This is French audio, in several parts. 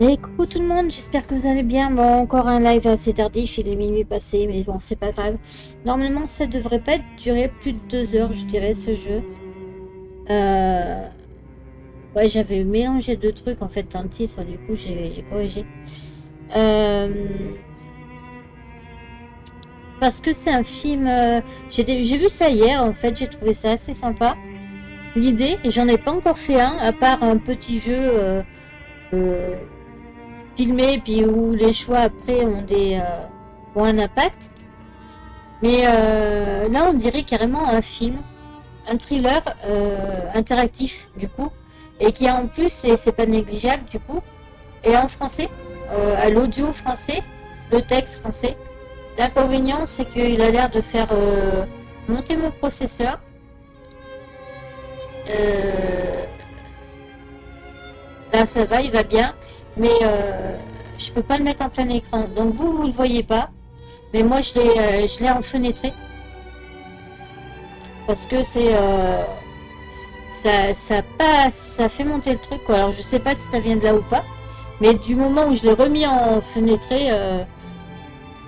Et coucou tout le monde, j'espère que vous allez bien. Bon, encore un live assez tardif, il est minuit passé, mais bon, c'est pas grave. Normalement, ça devrait pas durer plus de 2 heures, je dirais, ce jeu. Euh, Ouais, j'avais mélangé deux trucs en fait dans le titre, du coup, j'ai corrigé. Euh, Parce que c'est un film. J'ai vu ça hier, en fait, j'ai trouvé ça assez sympa. L'idée, et j'en ai pas encore fait un, à part un petit jeu euh, filmé, puis où les choix après ont un impact. Mais là, on dirait carrément un film, un thriller interactif, du coup, et qui en plus, et c'est pas négligeable, du coup, et en français, à l'audio français, le texte français. L'inconvénient, c'est qu'il a l'air de faire monter mon processeur. Euh, Là, ça va, il va bien, mais je peux pas le mettre en plein écran. Donc vous le voyez pas, mais moi, je l'ai enfenêtré parce que ça fait monter le truc, quoi. Alors je sais pas si ça vient de là ou pas, mais du moment où je l'ai remis en fenêtré,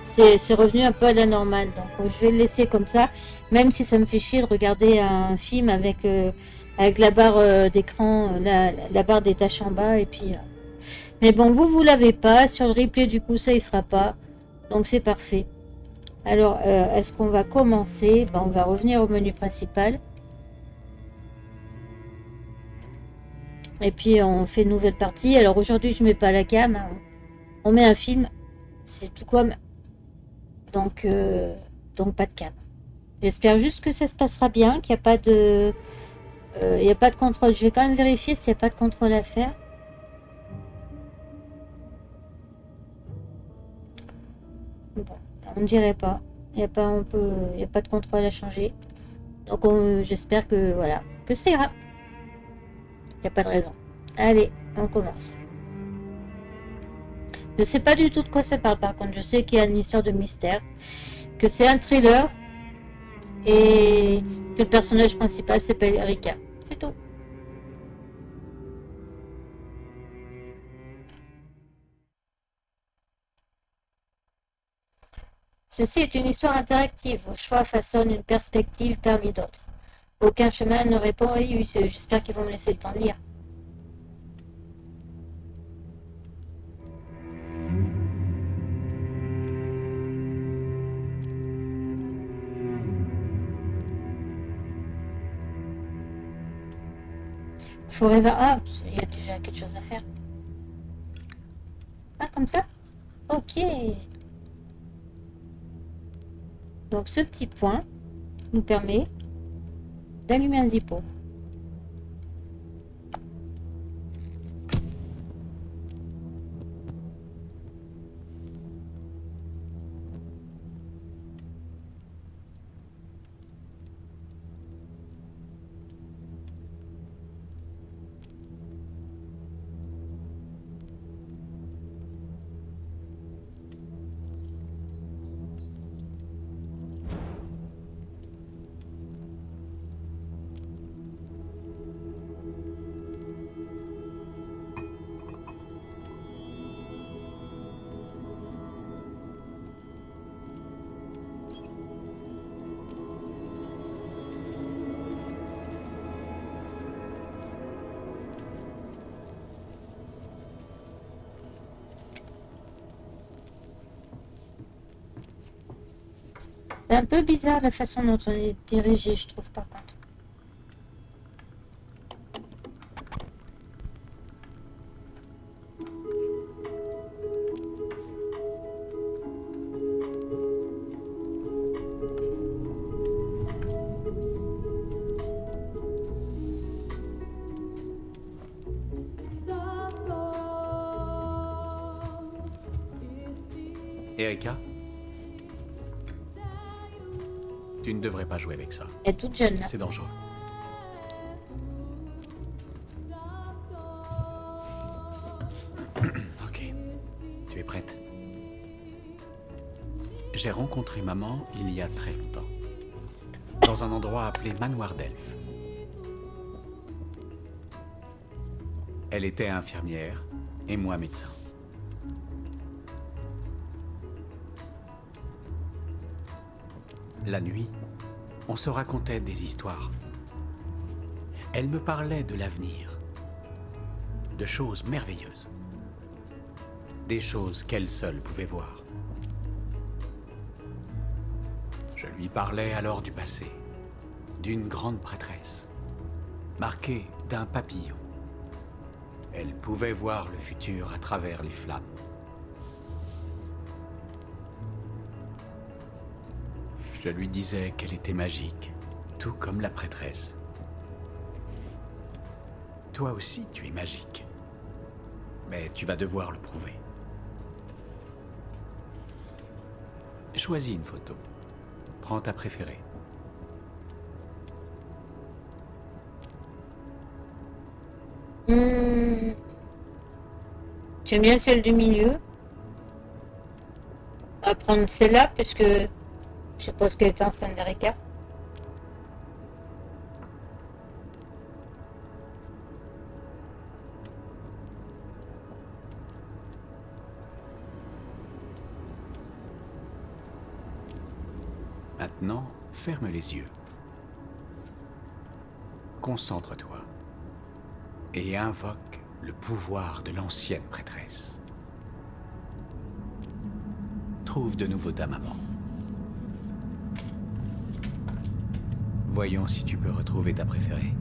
c'est revenu un peu à la normale. Donc je vais le laisser comme ça, même si ça me fait chier de regarder un film avec la barre d'écran, la barre des tâches en bas, et puis. Mais bon, vous l'avez pas. Sur le replay, du coup, ça y sera pas. Donc c'est parfait. Alors, est-ce qu'on va commencer? Ben, on va revenir au menu principal. Et puis on fait une nouvelle partie. Alors aujourd'hui, je mets pas la cam, hein. On met un film. C'est tout comme. Donc, donc pas de cam. J'espère juste que ça se passera bien, qu'il n'y a pas de. Il n'y a pas de contrôle. Je vais quand même vérifier s'il n'y a pas de contrôle à faire. Bon, on ne dirait pas. Il n'y a pas, il y a pas de contrôle à changer. Donc j'espère que voilà, que ça ira. Il n'y a pas de raison. Allez, on commence. Je ne sais pas du tout de quoi ça parle par contre. Je sais qu'il y a une histoire de mystère, que c'est un thriller et que le personnage principal s'appelle Erika. C'est tout. Ceci est une histoire interactive. Vos choix façonnent une perspective parmi d'autres. Aucun chemin ne répond. Oui, j'espère qu'ils vont me laisser le temps de lire. Forever. Ah, il y a déjà quelque chose à faire. Ah, comme ça. Ok. Donc ce petit point nous permet d'allumer un zippo. C'est un peu bizarre la façon dont on est dirigé, je trouve, par contre. Erika, tu ne devrais pas jouer avec ça. Elle est toute jeune, là. C'est dangereux. Ok, tu es prête? J'ai rencontré maman il y a très longtemps, dans un endroit appelé Manoir d'Elfe. Elle était infirmière et moi médecin. La nuit, on se racontait des histoires. Elle me parlait de l'avenir, de choses merveilleuses, des choses qu'elle seule pouvait voir. Je lui parlais alors du passé, d'une grande prêtresse, marquée d'un papillon. Elle pouvait voir le futur à travers les flammes. Je lui disais qu'elle était magique, tout comme la prêtresse. Toi aussi, tu es magique. Mais tu vas devoir le prouver. Choisis une photo. Prends ta préférée. J'aime bien celle du milieu. On va prendre celle-là parce que je suppose qu'elle est enceinte d'Erika. Maintenant, ferme les yeux. Concentre-toi et invoque le pouvoir de l'ancienne prêtresse. Trouve de nouveau ta maman. Voyons si tu peux retrouver ta préférée.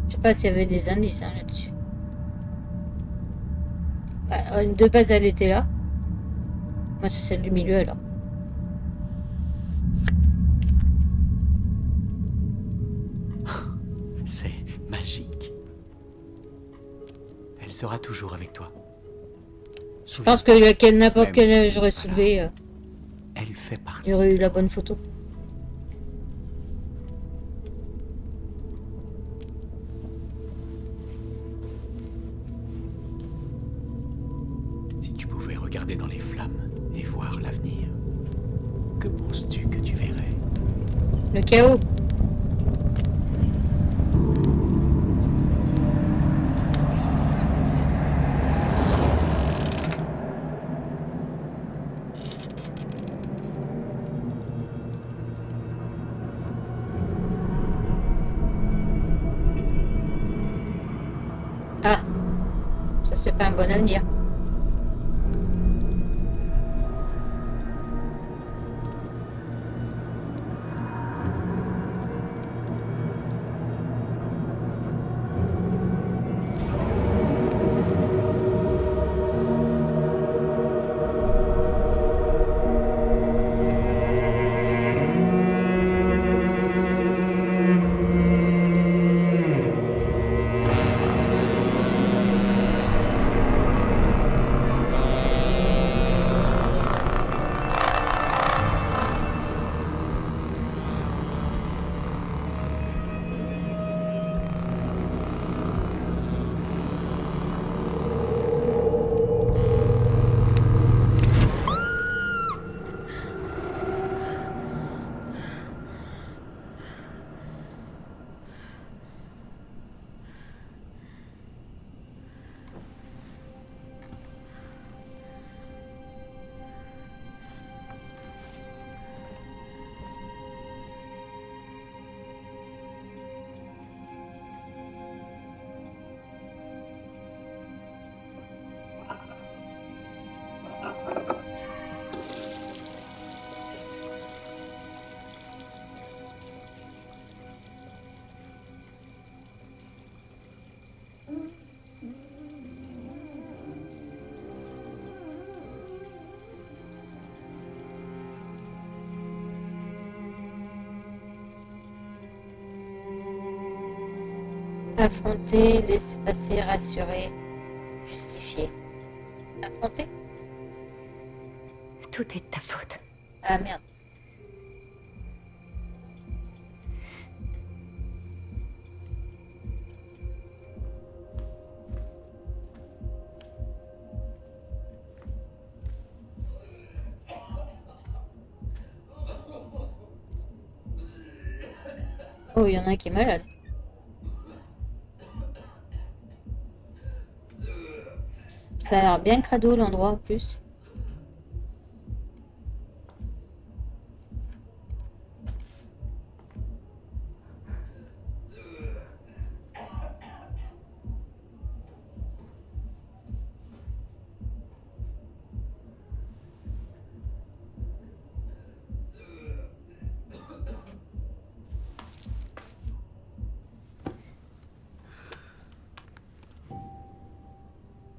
Je sais pas s'il y avait des indices là-dessus. Bah, de base, elle était là. Moi, c'est celle du milieu alors. C'est magique. Elle sera toujours avec toi. Je pense que n'importe quel j'aurais soulevé, elle fait partie. il y aurait eu la bonne photo. Si tu pouvais regarder dans les flammes et voir l'avenir, que penses-tu que tu verrais? Le chaos. Ah, ça c'est pas un bon avenir. Affronter, laisser passer, rassurer, justifier. Affronter? Tout est de ta faute. Ah merde. Oh, il y en a un qui est malade. Ça a l'air bien crado l'endroit en plus.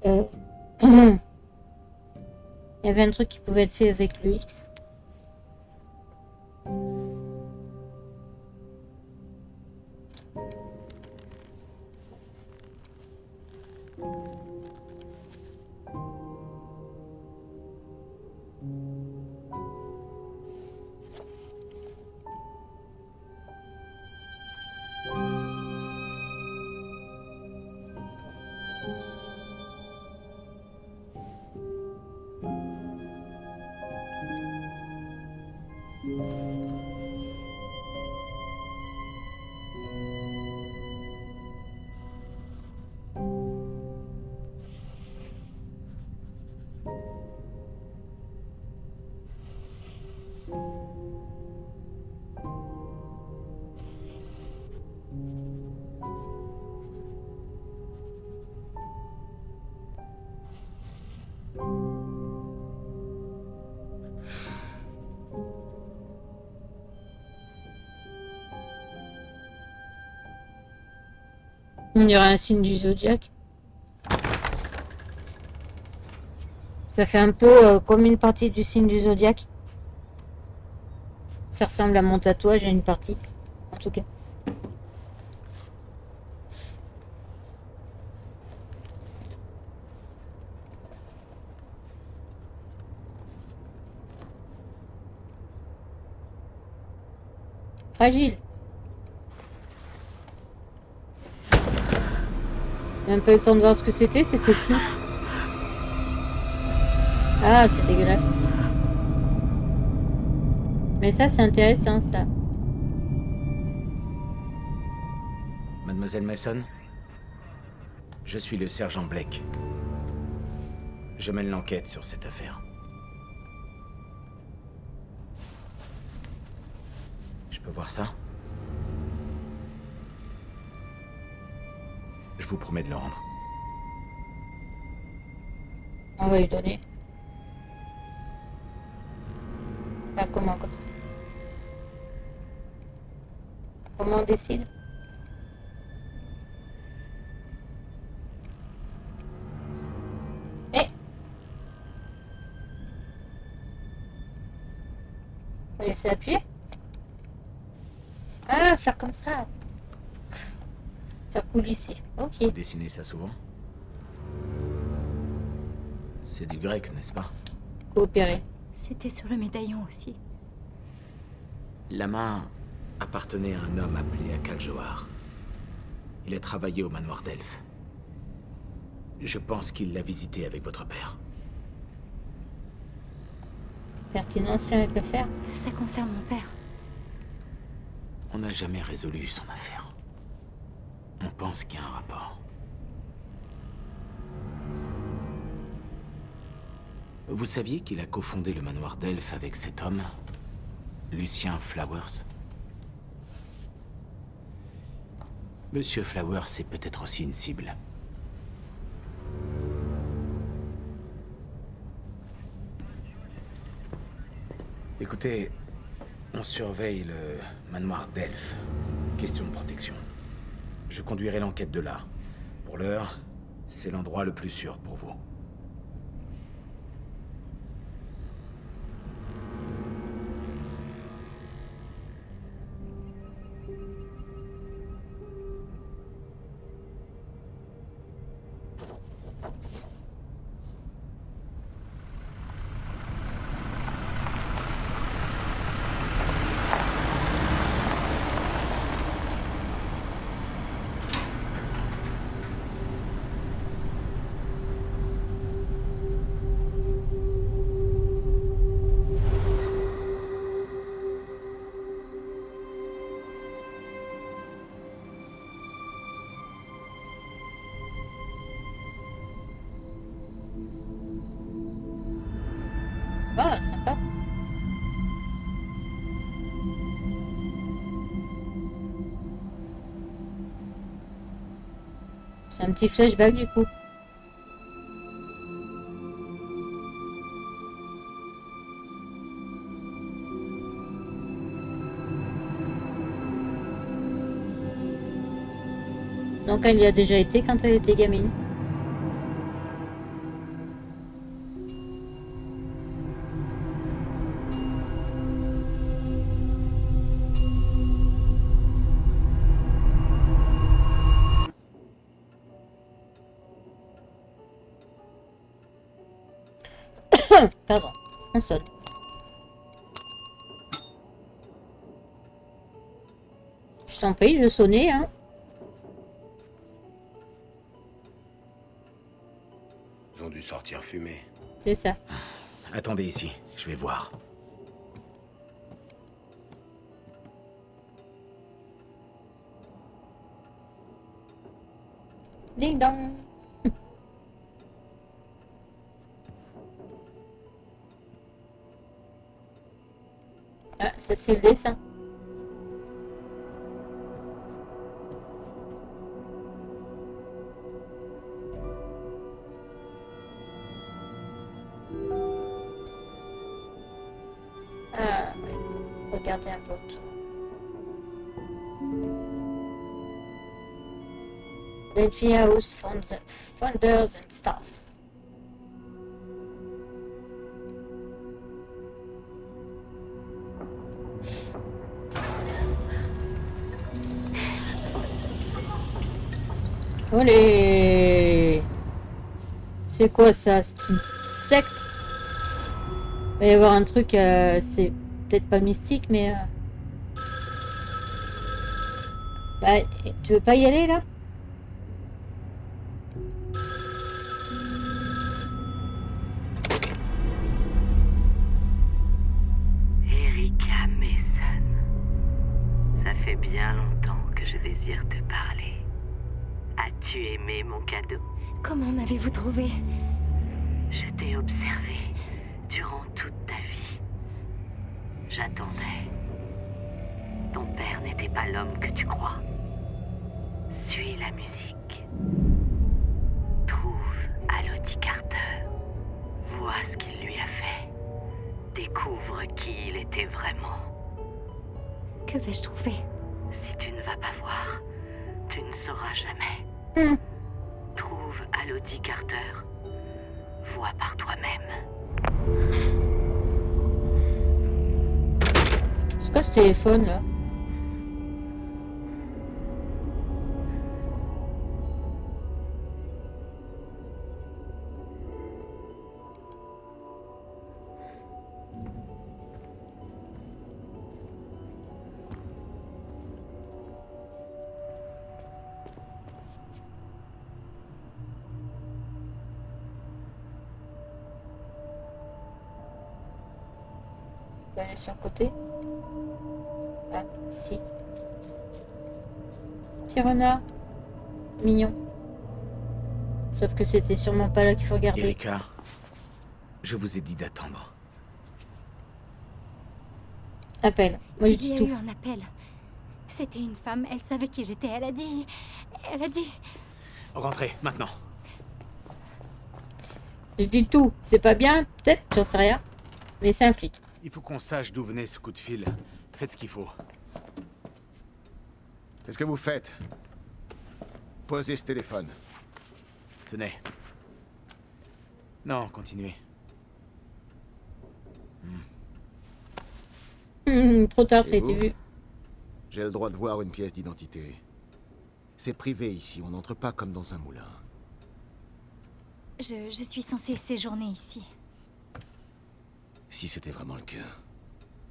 Euh, Il y avait un truc qui pouvait être fait avec le X. On dirait un signe du zodiaque. Ça fait un peu comme une partie du signe du zodiaque. Ça ressemble à mon tatouage à une partie, en tout cas. Fragile. Même pas eu le temps de voir ce que c'était flou. Ah, c'est dégueulasse. Mais ça, c'est intéressant, ça. Mademoiselle Mason, je suis le sergent Blake. Je mène l'enquête sur cette affaire. Je peux voir ça? Je vous promets de le rendre. On va lui donner. Pas comment, comme ça. Comment on décide? Eh! Faut laisser appuyer? Ah, faire comme ça. Faire coulisser. Ok. Vous dessinez ça souvent? C'est du grec, n'est-ce pas? Coopérer. C'était sur le médaillon aussi. La main appartenait à un homme appelé Akal Johar. Il a travaillé au manoir d'Elfe. Je pense qu'il l'a visité avec votre père. Pertinence lien avec l'affaire. Ça concerne mon père. On n'a jamais résolu son affaire. On pense qu'il y a un rapport. Vous saviez qu'il a cofondé le manoir d'Elfe avec cet homme, Lucien Flowers? Monsieur Flowers est peut-être aussi une cible. Écoutez, on surveille le manoir d'Elfe. Question de protection. Je conduirai l'enquête de là. Pour l'heure, c'est l'endroit le plus sûr pour vous. Ah, sympa. C'est un petit flashback du coup. Donc elle y a déjà été quand elle était gamine. Pardon, on sonne. Je t'en prie, je sonnais, hein. Ils ont dû sortir fumer. C'est ça. Attendez ici, je vais voir. Ding dong. Ah, ça c'est le dessin. Ah, oui. Regardez un peu autour. Delphi House Founders and Staff. Olé! C'est quoi ça? C'est une secte? Il va y avoir un truc, c'est peut-être pas mystique, mais... Bah, tu veux pas y aller là? Erika Mason. Ça fait bien longtemps que je désire te parler. As-tu aimé mon cadeau? Comment m'avez-vous trouvé? Je t'ai observé durant toute ta vie. J'attendais. Ton père n'était pas l'homme que tu crois. Suis la musique. Trouve Elodie Carter. Vois ce qu'il lui a fait. Découvre qui il était vraiment. Que vais-je trouver? Si tu ne vas pas voir, tu ne sauras jamais. Trouve Elodie Carter. Vois par toi-même. C'est quoi ce téléphone là? On va aller sur le côté. Ah, ici. Petit renard. Mignon. Sauf que c'était sûrement pas là qu'il faut regarder. Erika, je vous ai dit d'attendre. Appel. Moi je Il y dis a tout. eu un appel. C'était une femme, elle savait qui j'étais, elle a dit... Rentrez, maintenant. Je dis tout. C'est pas bien, peut-être, j'en sais rien. Mais c'est un flic. Il faut qu'on sache d'où venait ce coup de fil. Faites ce qu'il faut. Qu'est-ce que vous faites? Posez ce téléphone. Tenez. Non, continuez. Trop tard, ça a Et été vous vu. J'ai le droit de voir une pièce d'identité. C'est privé ici, on n'entre pas comme dans un moulin. Je suis censée séjourner ici. Si c'était vraiment le cas,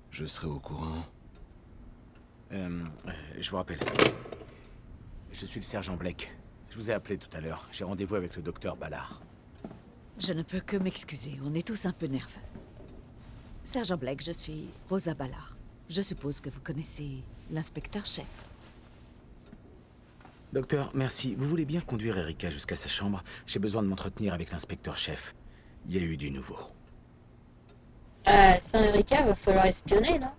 je serais au courant. Je vous rappelle. Je suis le sergent Blake. Je vous ai appelé tout à l'heure. J'ai rendez-vous avec le docteur Ballard. Je ne peux que m'excuser, on est tous un peu nerveux. Sergent Blake, je suis Rosa Ballard. Je suppose que vous connaissez l'inspecteur-chef. Docteur, merci. Vous voulez bien conduire Erika jusqu'à sa chambre? J'ai besoin de m'entretenir avec l'inspecteur-chef. Il y a eu du nouveau. Sans Erika, va falloir espionner, non?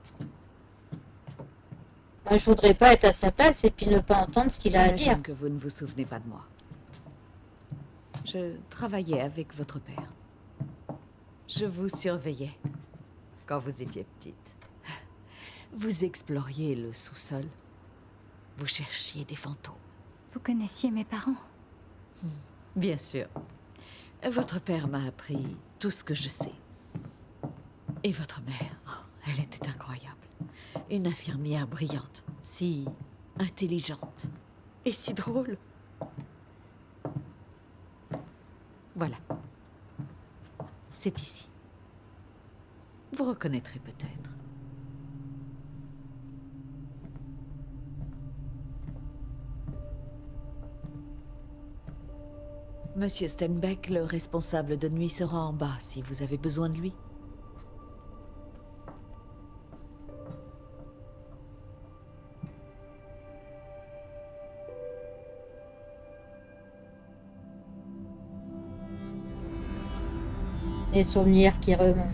Moi, je voudrais pas être à sa place et puis ne pas entendre ce qu'il a à dire. J'imagine que vous ne vous souvenez pas de moi. Je travaillais avec votre père. Je vous surveillais quand vous étiez petite. Vous exploriez le sous-sol. Vous cherchiez des fantômes. Vous connaissiez mes parents? Bien sûr. Votre père m'a appris tout ce que je sais. Et votre mère, oh, elle était incroyable. Une infirmière brillante, si intelligente et si drôle. Voilà. C'est ici. Vous reconnaîtrez peut-être. Monsieur Stenbeck, le responsable de nuit, sera en bas si vous avez besoin de lui. Les souvenirs qui remontent.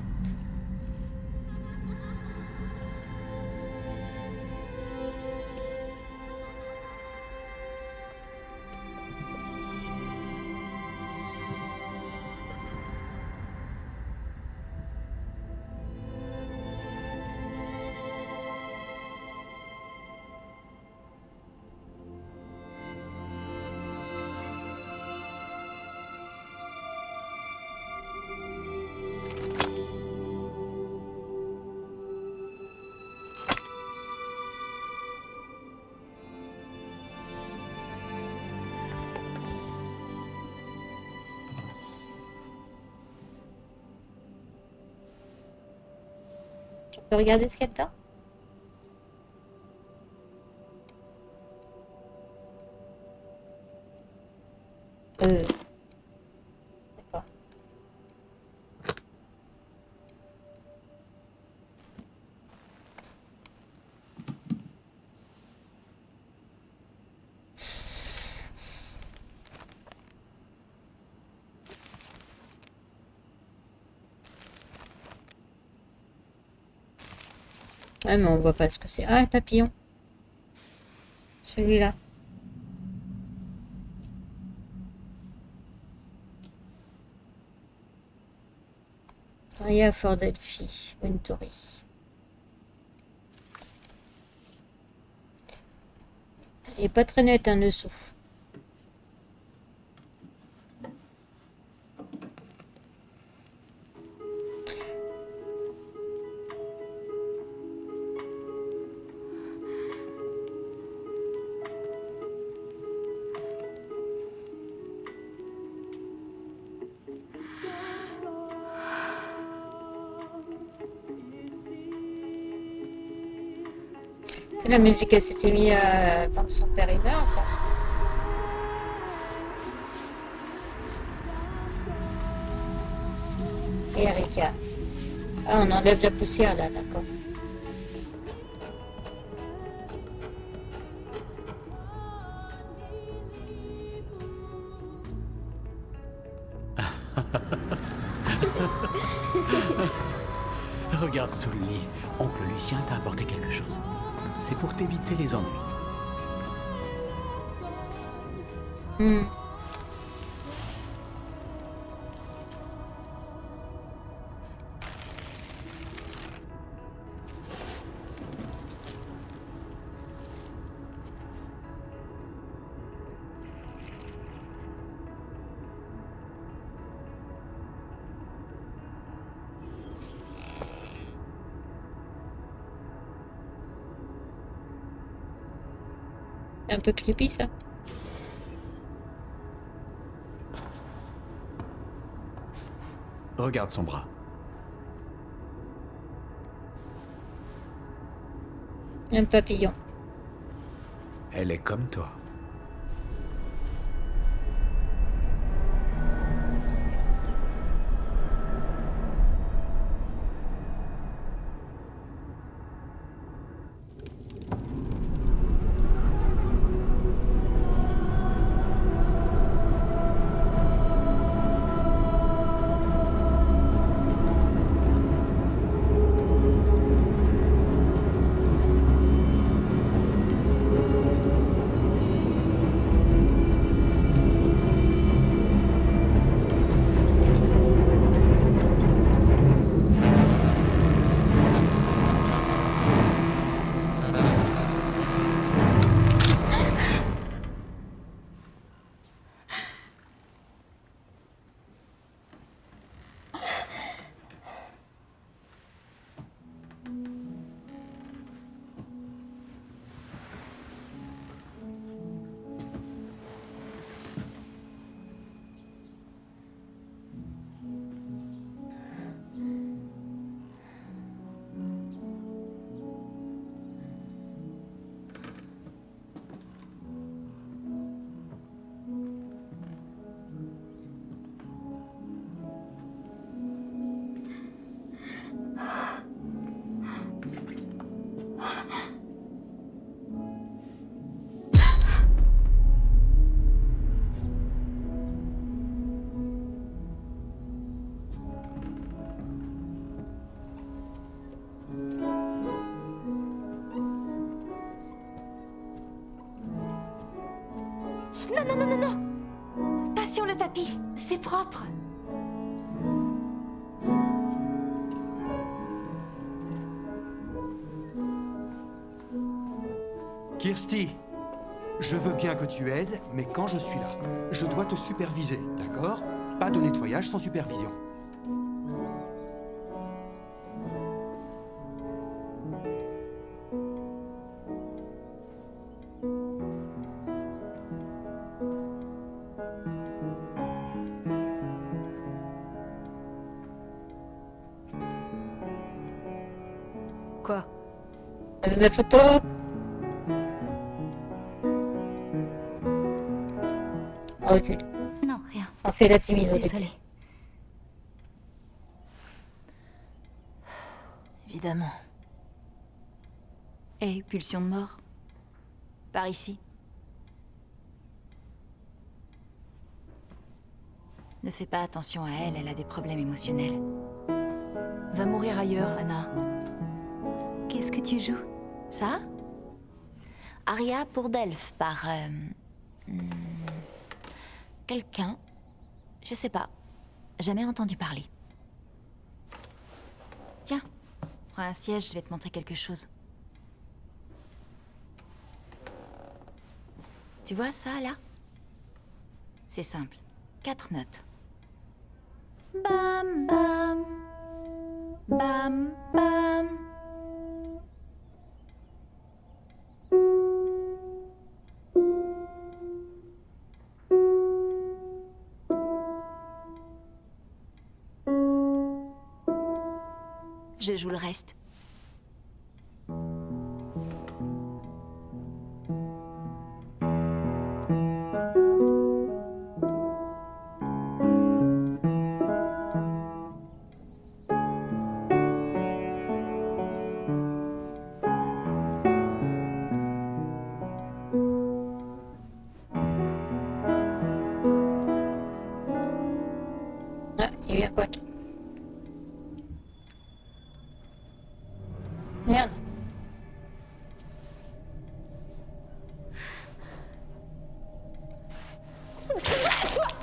Tu peux regarder ce qu'il y a dedans? D'accord. Ouais, mais on voit pas ce que c'est. Ah, un papillon. Celui-là. Ria Fort Delphi, Wintory. Il est pas très net en dessous. C'est la musique, elle s'était mise avant que son père il meure, ça. Et Erika. Ah, on enlève la poussière là, d'accord. Regarde sous le lit. Oncle Lucien t'a apporté quelque chose. C'est pour t'éviter les ennuis. C'est un peu creepy, ça. Regarde son bras. Un papillon. Elle est comme toi. Non, non, non, non, non. Pas sur le tapis. C'est propre. Kirsty, je veux bien que tu aides, mais quand je suis là, je dois te superviser, d'accord? Pas de nettoyage sans supervision. Quoi? Ma photo. On recule. Non, rien. On fait la timide au début. Désolée. Évidemment. Et pulsion de mort? Par ici. Ne fais pas attention à elle, elle a des problèmes émotionnels. Va mourir ailleurs, Anna. Qu'est-ce que tu joues? Ça? Aria pour Delphes, par... quelqu'un. Je sais pas. Jamais entendu parler. Tiens, prends un siège, je vais te montrer quelque chose. Tu vois ça, là? C'est simple. 4 notes. Bam, bam. Bam, bam. Je joue le reste. Ah, il y a eu un couac. Merde.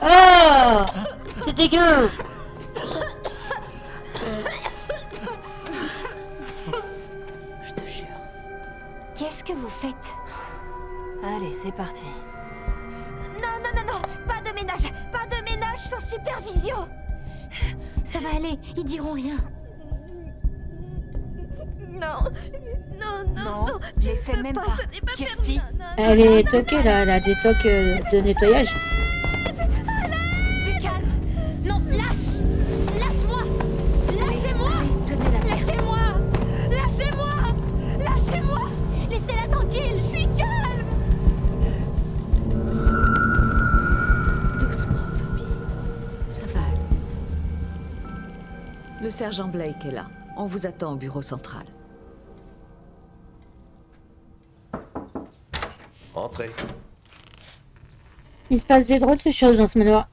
Oh, c'est dégueu. Je te jure. Qu'est-ce que vous faites? Allez, c'est parti. Non, non, non, non. Pas de ménage. Pas de ménage sans supervision. Ça va aller, ils diront rien. Non, non, non, non. J'essaie même pas. Kirsty. Elle est toquée là, elle a des tocs de nettoyage. Du calme. Non, lâche. Lâche-moi. Lâchez-moi. Lâchez-moi. Lâchez-moi. Lâchez-moi. Laissez-la tranquille. Je suis calme. Doucement, Toby. Ça va aller. Le sergent Blake est là. On vous attend au bureau central. Entrez. Il se passe des drôles de choses dans ce manoir.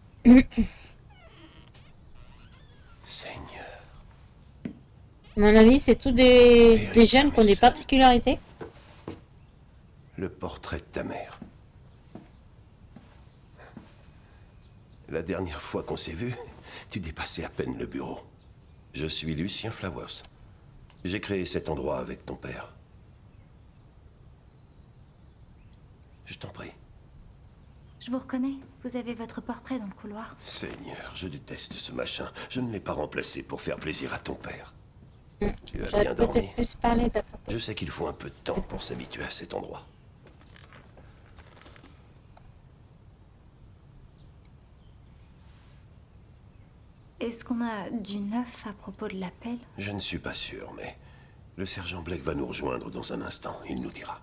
Seigneur. À mon avis, c'est tous des jeunes qui ont des particularités. Le portrait de ta mère. La dernière fois qu'on s'est vu, tu dépassais à peine le bureau. Je suis Lucien Flowers. J'ai créé cet endroit avec ton père. Je t'en prie. Je vous reconnais. Vous avez votre portrait dans le couloir. Seigneur, je déteste ce machin. Je ne l'ai pas remplacé pour faire plaisir à ton père. Tu as J'aurais bien dormi. peut-être plus parlé d'après. Je sais qu'il faut un peu de temps pour s'habituer à cet endroit. Est-ce qu'on a du neuf à propos de l'appel? Je ne suis pas sûr, mais le sergent Blake va nous rejoindre dans un instant. Il nous dira.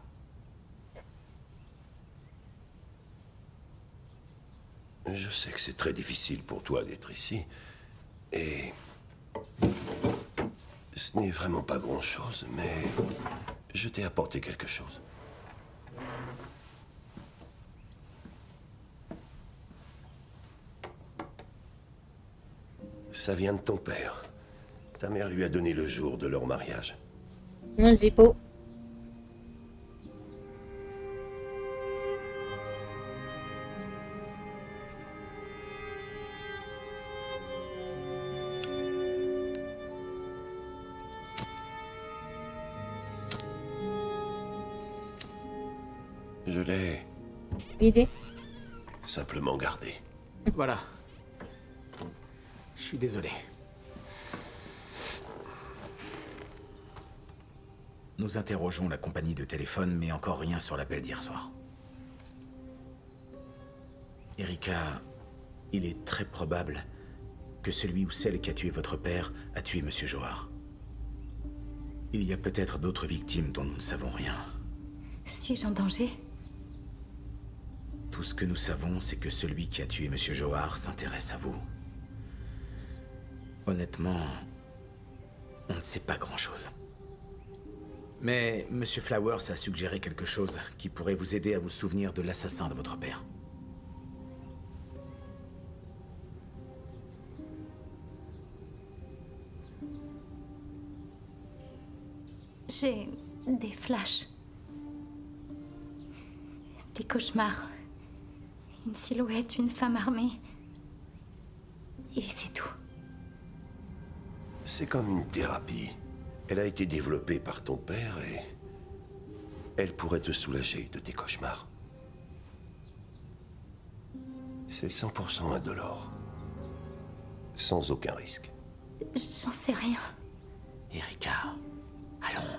Je sais que c'est très difficile pour toi d'être ici. Et ce n'est vraiment pas grand-chose, mais je t'ai apporté quelque chose. Ça vient de ton père. Ta mère lui a donné le jour de leur mariage. Mon zippo. Je l'ai Idée. simplement gardé. Voilà. Je suis désolé. Nous interrogeons la compagnie de téléphone, mais encore rien sur l'appel d'hier soir. Erika, il est très probable que celui ou celle qui a tué votre père a tué Monsieur Johar. Il y a peut-être d'autres victimes dont nous ne savons rien. Suis-je en danger? Tout ce que nous savons, c'est que celui qui a tué Monsieur Johar s'intéresse à vous. Honnêtement, on ne sait pas grand-chose. Mais Monsieur Flowers a suggéré quelque chose qui pourrait vous aider à vous souvenir de l'assassin de votre père. J'ai des flashs. Des cauchemars. Une silhouette, une femme armée. Et c'est tout. C'est comme une thérapie. Elle a été développée par ton père et... elle pourrait te soulager de tes cauchemars. C'est 100% indolore. Sans aucun risque. J'en sais rien. Erika, allons.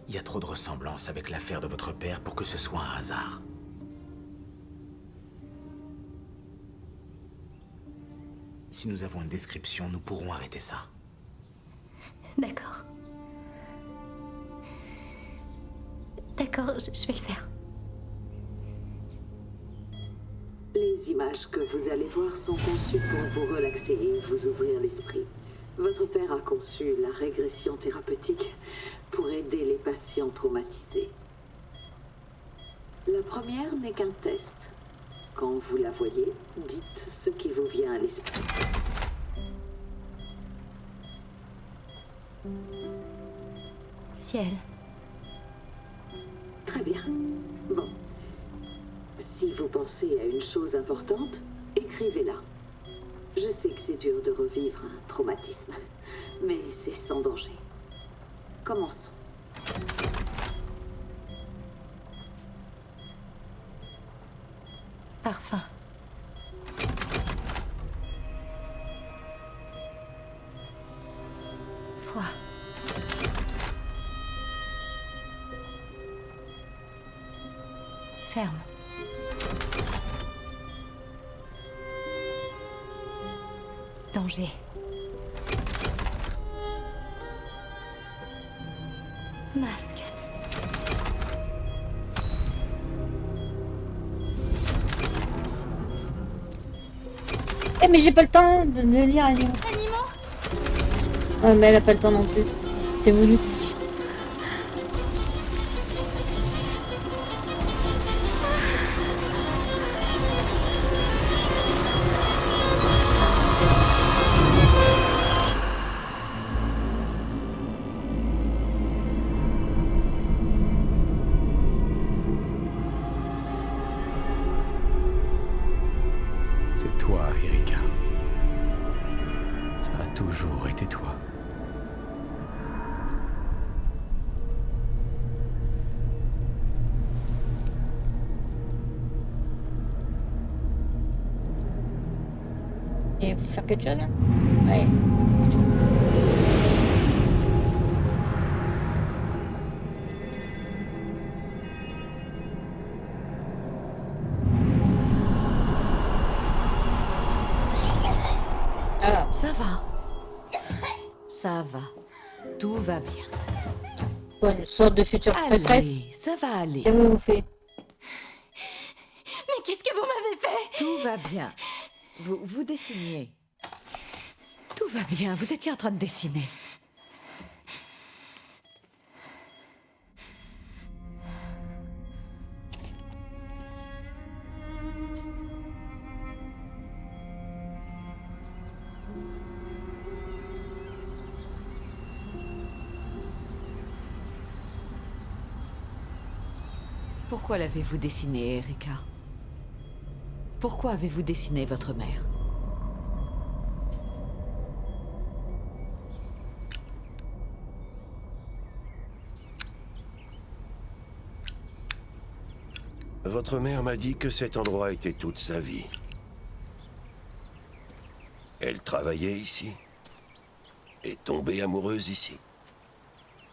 Il y a trop de ressemblances avec l'affaire de votre père pour que ce soit un hasard. Si nous avons une description, nous pourrons arrêter ça. D'accord. D'accord, je vais le faire. Les images que vous allez voir sont conçues pour vous relaxer et vous ouvrir l'esprit. Votre père a conçu la régression thérapeutique pour aider les patients traumatisés. La première n'est qu'un test. Quand vous la voyez, dites ce qui vous vient à l'esprit. Ciel. Très bien. Bon. Si vous pensez à une chose importante, écrivez-la. Je sais que c'est dur de revivre un traumatisme, mais c'est sans danger. Commençons. Parfum. Foi. Ferme. Danger. Masque. Eh mais j'ai pas le temps de lire Animaux. Ah mais elle a pas le temps non plus. C'est voulu. C'est toi, Erika. Ça a toujours été toi. Et faut faire quelque chose là? Ouais. Ah, Ça va. Ça va. Tout va bien. quoi, une sorte de future prêtresse. Allez, ça va aller. Qu'avez-vous fait? Mais qu'est-ce que vous m'avez fait? Tout va bien. Vous dessiniez. Tout va bien. Vous étiez en train de dessiner. Pourquoi l'avez-vous dessiné, Erika? Pourquoi avez-vous dessiné votre mère? Votre mère m'a dit que cet endroit était toute sa vie. Elle travaillait ici. Est tombée amoureuse ici.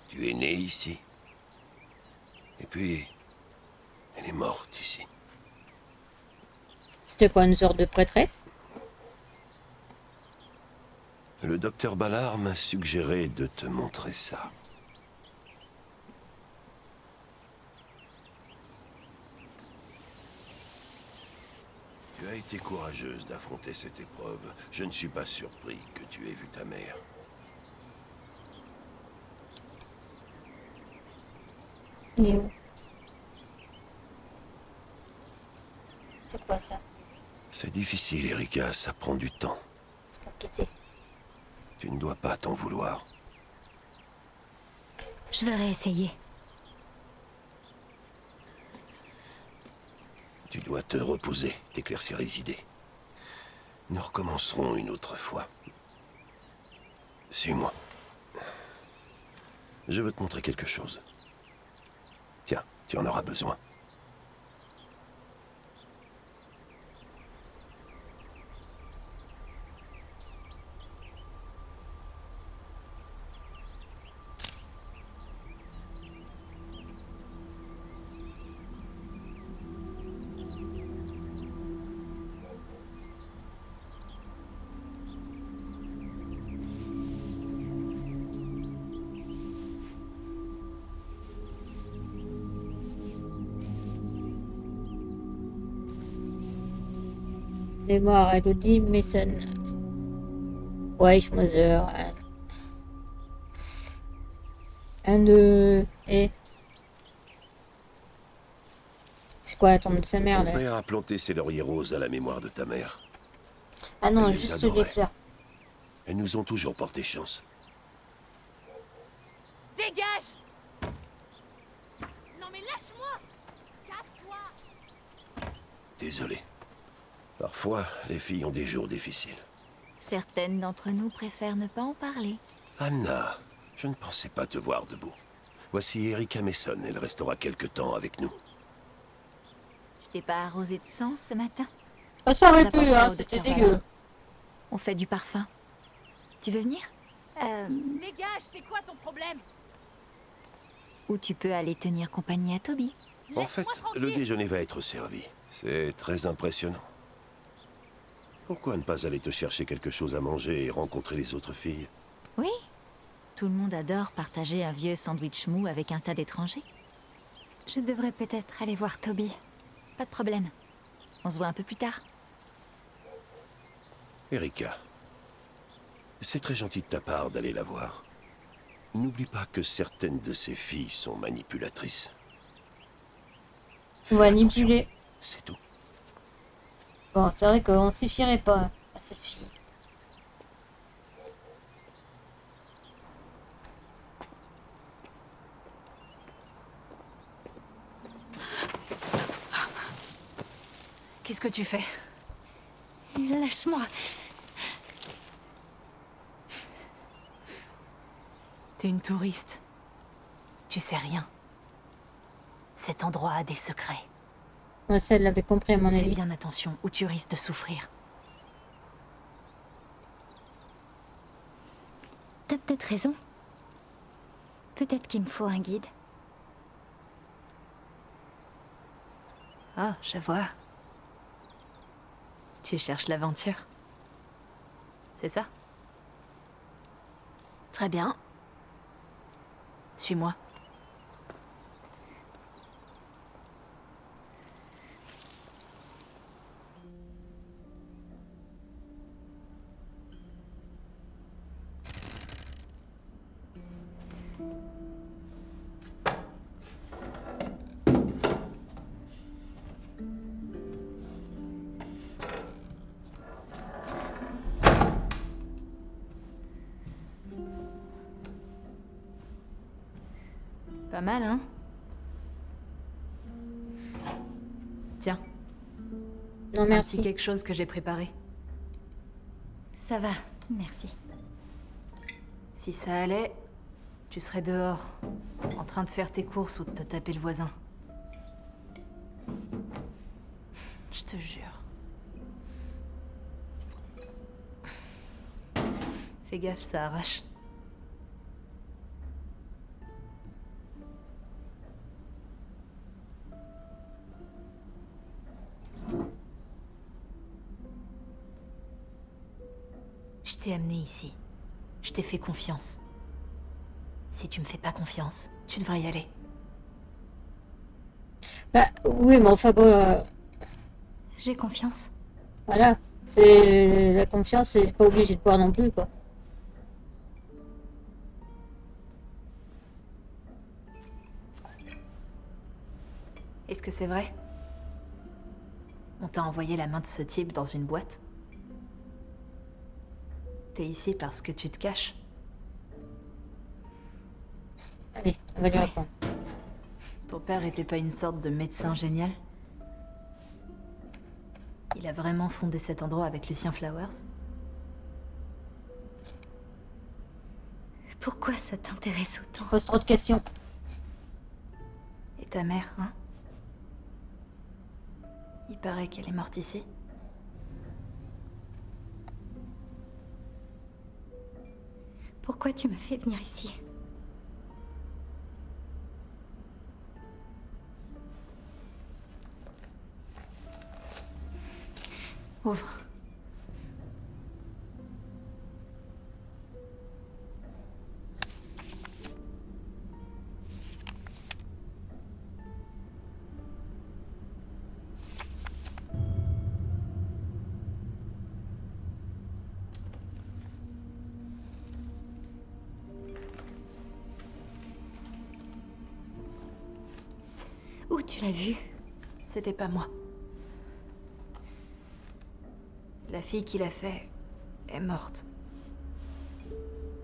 Tu es né ici. Et puis, elle est morte ici. C'était quoi, une sorte de prêtresse? Le docteur Ballard m'a suggéré de te montrer ça. Tu as été courageuse d'affronter cette épreuve. Je ne suis pas surpris que tu aies vu ta mère. Il est où? C'est quoi ça? C'est difficile, Erika, ça prend du temps. C'est compliqué. Tu ne dois pas t'en vouloir. Je vais réessayer. Tu dois te reposer, t'éclaircir les idées. Nous recommencerons une autre fois. Suis-moi. Je veux te montrer quelque chose. Tiens, tu en auras besoin. Mémoire, Elodie Mason. Weichmother. Un de... Et... C'est quoi la tombe de sa mère, Ton là? père a planté ses lauriers roses à la mémoire de ta mère. Ah non, Elle les juste adorait. les fleurs. Elles nous ont toujours porté chance. Dégage! Non mais lâche-moi! Casse-toi! Désolé. Parfois, les filles ont des jours difficiles. Certaines d'entre nous préfèrent ne pas en parler. Anna, je ne pensais pas te voir debout. Voici Erika Mason, elle restera quelque temps avec nous. Je t'ai pas arrosé de sang ce matin? Ah, ça aurait J'apporte pu, ça hein, au c'était docteur dégueu. Ballard. On fait du parfum. Tu veux venir? Dégage, c'est quoi ton problème? Ou tu peux aller tenir compagnie à Toby. En fait, le déjeuner va être servi. C'est très impressionnant. Pourquoi ne pas aller te chercher quelque chose à manger et rencontrer les autres filles? Oui. Tout le monde adore partager un vieux sandwich mou avec un tas d'étrangers. Je devrais peut-être aller voir Toby. Pas de problème. On se voit un peu plus tard. Erika, c'est très gentil de ta part d'aller la voir. N'oublie pas que certaines de ces filles sont manipulatrices. Fais Manipuler. attention, c'est tout. Bon, c'est vrai qu'on s'y fierait pas à cette fille. Qu'est-ce que tu fais? Lâche-moi. T'es une touriste. Tu sais rien. Cet endroit a des secrets. Moi, ça, elle l'avait compris à mon Fais avis. bien attention ou tu risques de souffrir. T'as peut-être raison. Peut-être qu'il me faut un guide. Ah, je vois. Tu cherches l'aventure. C'est ça? Très bien. Suis-moi. Pas mal, hein? Tiens, Non, un merci. petit quelque chose que j'ai préparé. Ça va, merci. Si ça allait, tu serais dehors, en train de faire tes courses ou de te taper le voisin. Je te jure. Fais gaffe, ça arrache. Je t'ai amené ici. Je t'ai fait confiance. Si tu me fais pas confiance, tu devrais y aller. Bah, oui, mais enfin, bon, J'ai confiance. voilà. C'est la confiance, c'est pas obligé de boire non plus, quoi. Est-ce que c'est vrai? On t'a envoyé la main de ce type dans une boîte? T'es ici parce que tu te caches? Allez, on va lui répondre. Ton père était pas une sorte de médecin génial? Il a vraiment fondé cet endroit avec Lucien Flowers? Pourquoi ça t'intéresse autant? Pose trop de questions. Et ta mère, hein? Il paraît qu'elle est morte ici. Pourquoi tu m'as fait venir ici? Ouvre. Où tu l'as vu? C'était pas moi. La fille qui l'a fait est morte.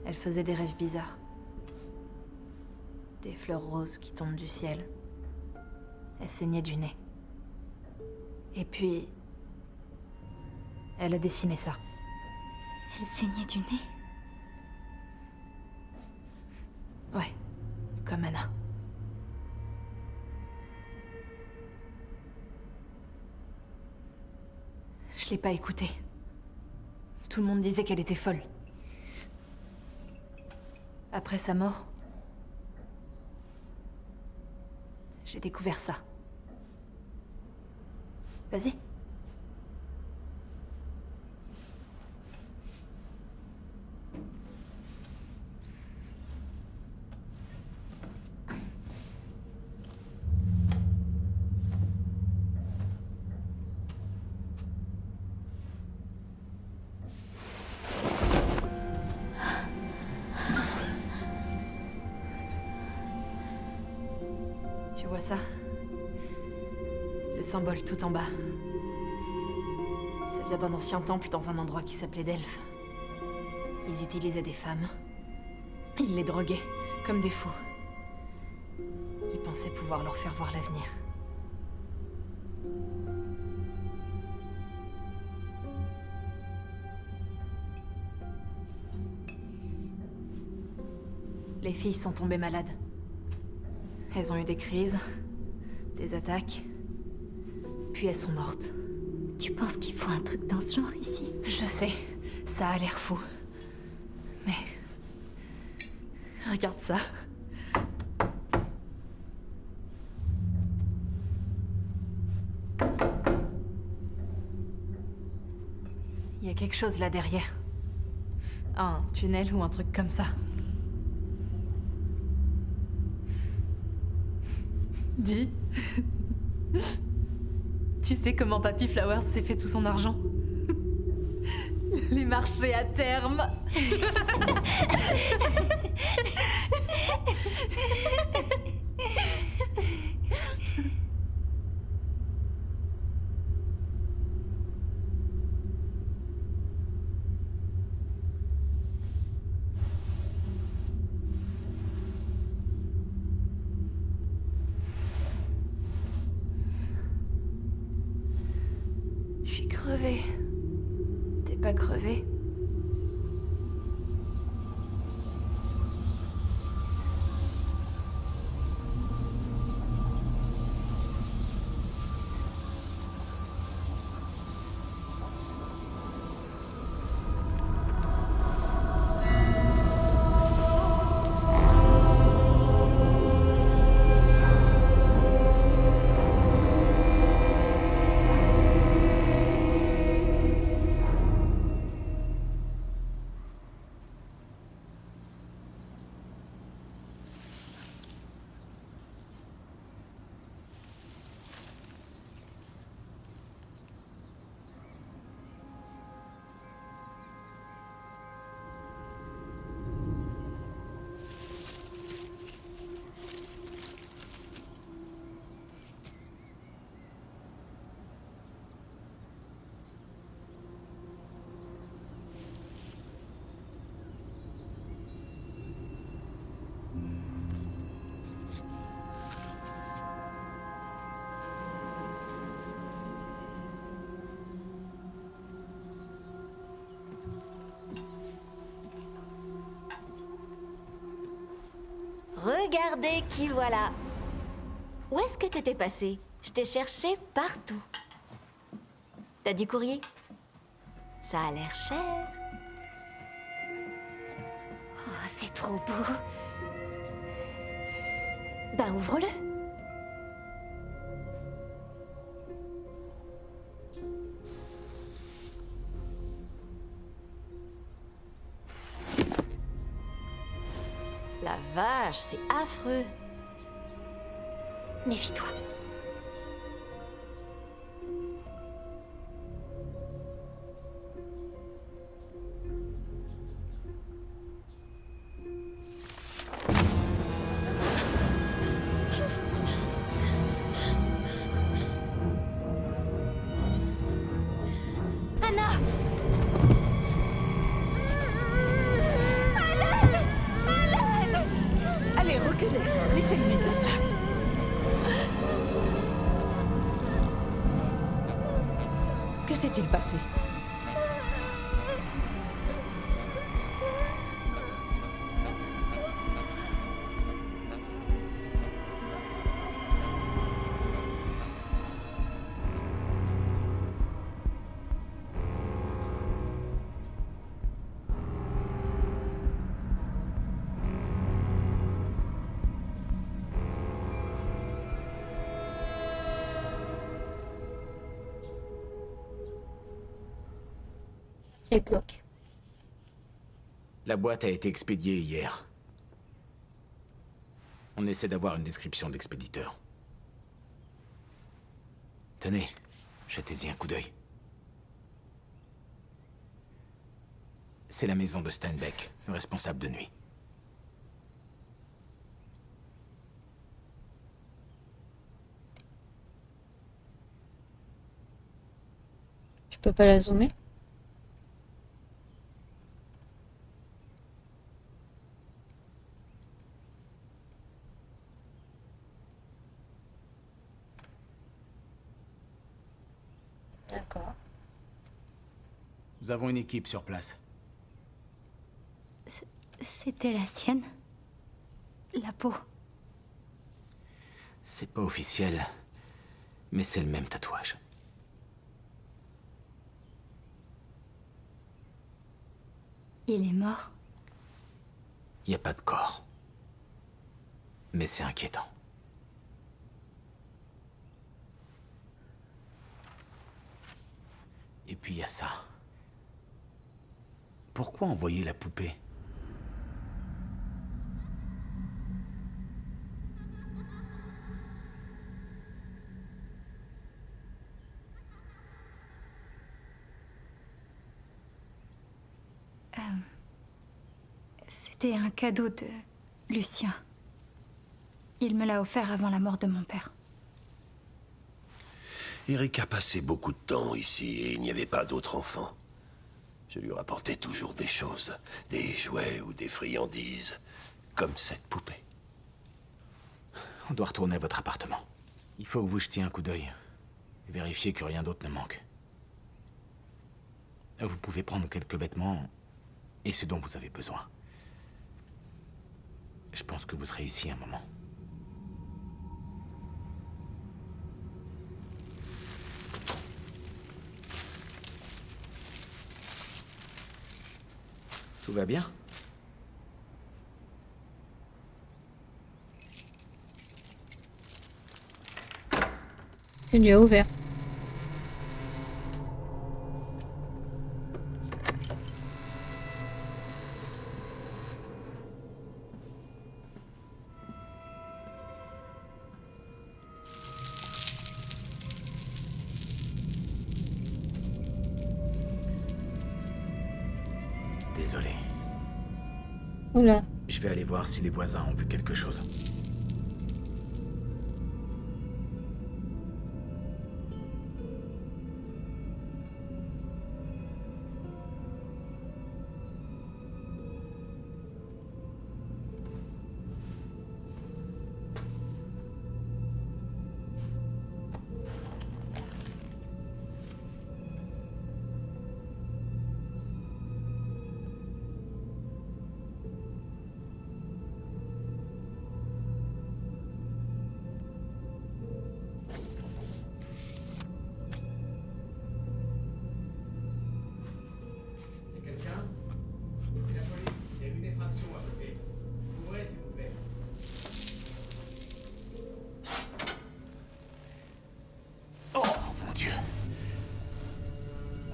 Elle faisait des rêves bizarres. Des fleurs roses qui tombent du ciel. Elle saignait du nez. Et puis... elle a dessiné ça. Elle saignait du nez? Ouais, comme Anna. Je l'ai pas écoutée. Tout le monde disait qu'elle était folle. Après sa mort, j'ai découvert ça. Vas-y. Tu vois ça? Le symbole tout en bas. Ça vient d'un ancien temple dans un endroit qui s'appelait Delphes. Ils utilisaient des femmes. Ils les droguaient, comme des fous. Ils pensaient pouvoir leur faire voir l'avenir. Les filles sont tombées malades. Elles ont eu des crises, des attaques, puis elles sont mortes. Tu penses qu'il faut un truc dans ce genre ici? Je sais, ça a l'air fou. Mais... regarde ça. Il y a quelque chose là derrière. Un tunnel ou un truc comme ça. Dis. Tu sais comment Papy Flowers s'est fait tout son argent? Les marchés à terme. Je suis crevée. T'es pas crevée? Regardez qui voilà. Où est-ce que t'étais passé? Je t'ai cherché partout. T'as dit courrier? Ça a l'air cher. Oh, c'est trop beau. Ben, ouvre-le. La vache, c'est affreux. Méfie-toi. Anna! Allez, reculez. Laissez-lui de la place. Que s'est-il passé? C'est glauque. La boîte a été expédiée hier. On essaie d'avoir une description de l'expéditeur. Tenez, jetez-y un coup d'œil. C'est la maison de Steinbeck, le responsable de nuit. Je peux pas la zoomer? D'accord. Nous avons une équipe sur place. C'était la sienne? La peau. C'est pas officiel, mais c'est le même tatouage. Il est mort? Il n'y a pas de corps. Mais c'est inquiétant. Et puis il y a ça. Pourquoi envoyer la poupée? C'était un cadeau de Lucien. Il me l'a offert avant la mort de mon père. Eric a passé beaucoup de temps ici et il n'y avait pas d'autres enfants. Je lui rapportais toujours des choses, des jouets ou des friandises, comme cette poupée. On doit retourner à votre appartement. Il faut que vous jetiez un coup d'œil et vérifier que rien d'autre ne manque. Vous pouvez prendre quelques vêtements et ce dont vous avez besoin. Je pense que vous serez ici un moment. Tout va bien? Tu lui as ouvert. Désolé. Oula. Je vais aller voir si les voisins ont vu quelque chose.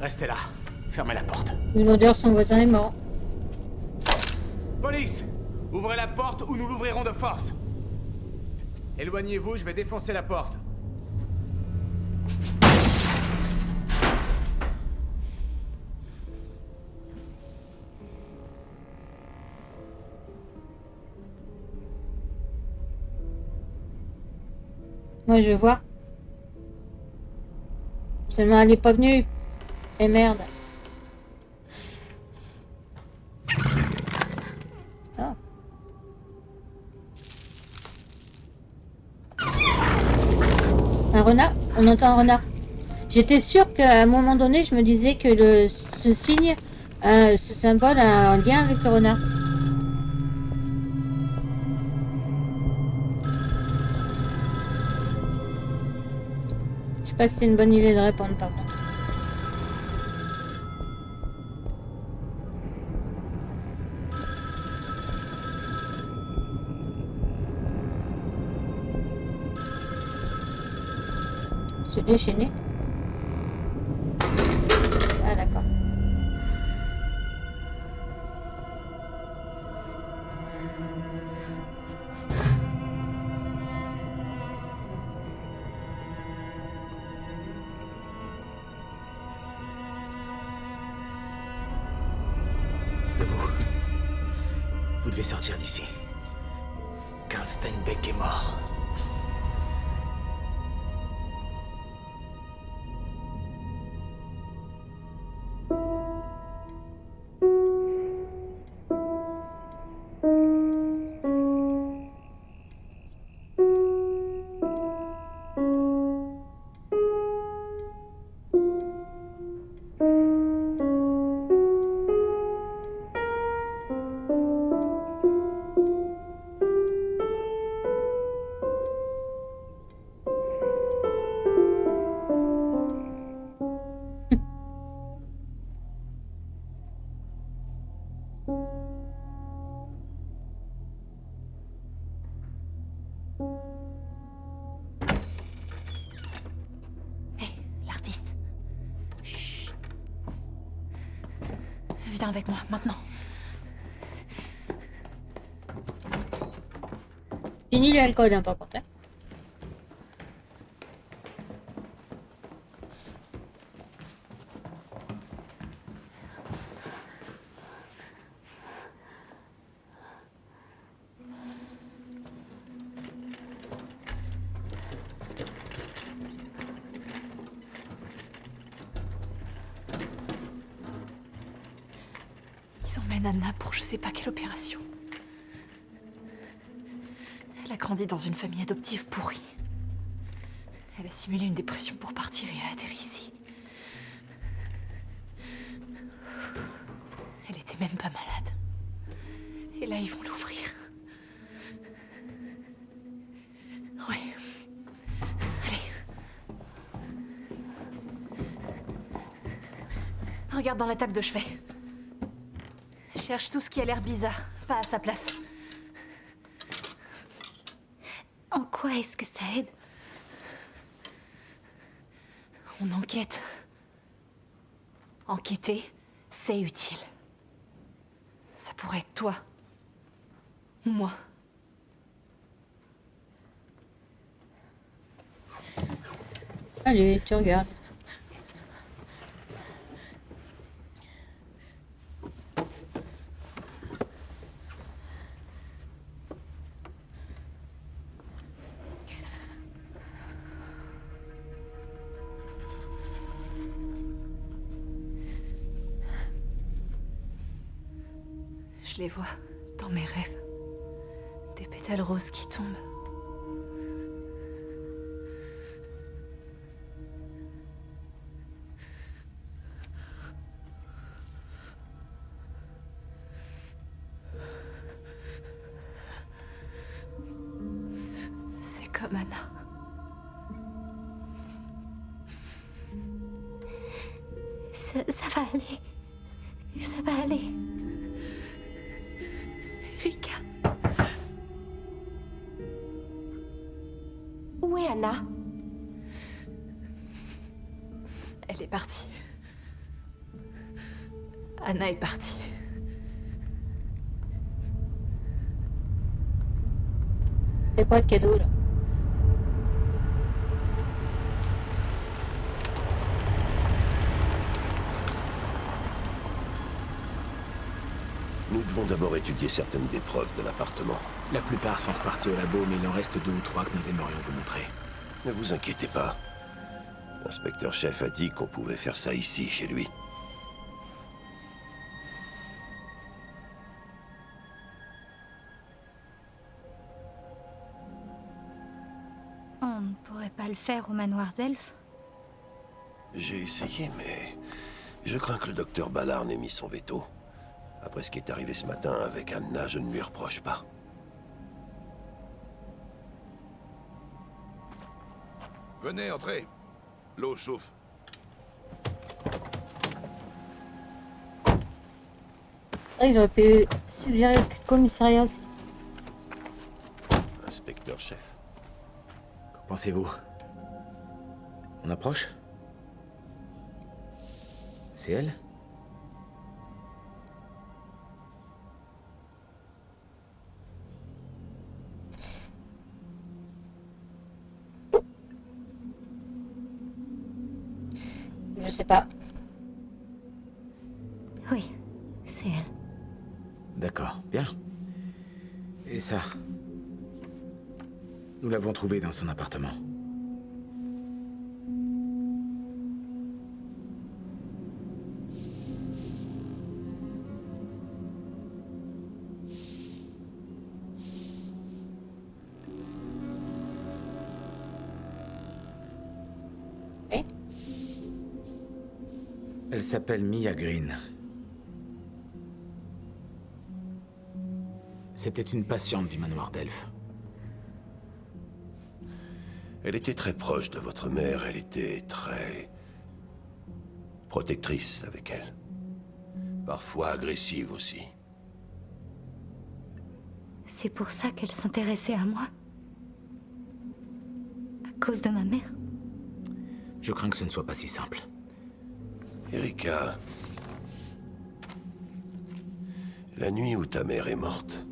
Restez là. Fermez la porte. Vu l'odeur, son voisin est mort. Police! Ouvrez la porte ou nous l'ouvrirons de force. Éloignez-vous, je vais défoncer la porte. Moi, je vois. Seulement, elle est pas venue. Et merde. Oh. Un renard? On entend un renard. J'étais sûre qu'à un moment donné, je me disais que ce signe, ce symbole a un lien avec le renard. Je sais pas si c'est une bonne idée de répondre par contre. Se déchaîner. Ah d'accord. Debout. Vous devez sortir d'ici. Karl Steinbeck est mort. Viens avec moi, maintenant. Fini l'alcool, hein, par contre. Hein. Ils emmènent Anna pour je sais pas quelle opération. Elle a grandi dans une famille adoptive pourrie. Elle a simulé une dépression pour partir et a atterri ici. Elle était même pas malade. Et là, ils vont l'ouvrir. Ouais. Allez. Regarde dans la table de chevet. Cherche tout ce qui a l'air bizarre, pas à sa place. En quoi est-ce que ça aide? On enquête. Enquêter, c'est utile. Ça pourrait être toi. Ou moi. Allez, tu regardes. Je les vois dans mes rêves. Des pétales roses qui tombent. C'est comme Anna. Ça va aller. Ça va aller. Rika. Où est Anna? Elle est partie. Anna est partie. C'est quoi le cadeau là? Nous devons d'abord étudier certaines des preuves de l'appartement. La plupart sont repartis au labo, mais il en reste 2 ou 3 que nous aimerions vous montrer. Ne vous inquiétez pas. L'inspecteur-chef a dit qu'on pouvait faire ça ici, chez lui. On ne pourrait pas le faire au manoir d'Elfe? J'ai essayé, mais je crains que le docteur Ballard n'ait mis son veto. Après ce qui est arrivé ce matin avec Anna, je ne lui reproche pas. Venez, entrez. L'eau chauffe. C'est vrai que j'aurais pu suggérer le commissariat aussi. Inspecteur-chef. Qu'en pensez-vous? On approche? C'est elle? Je sais pas. Oui, c'est elle. D'accord, bien. Et ça? Nous l'avons trouvée dans son appartement. Et? Elle s'appelle Mia Green. C'était une patiente du manoir d'Elfe. Elle était très proche de votre mère, elle était très... protectrice avec elle. Parfois agressive aussi. C'est pour ça qu'elle s'intéressait à moi? À cause de ma mère? Je crains que ce ne soit pas si simple. Erika... La nuit où ta mère est morte,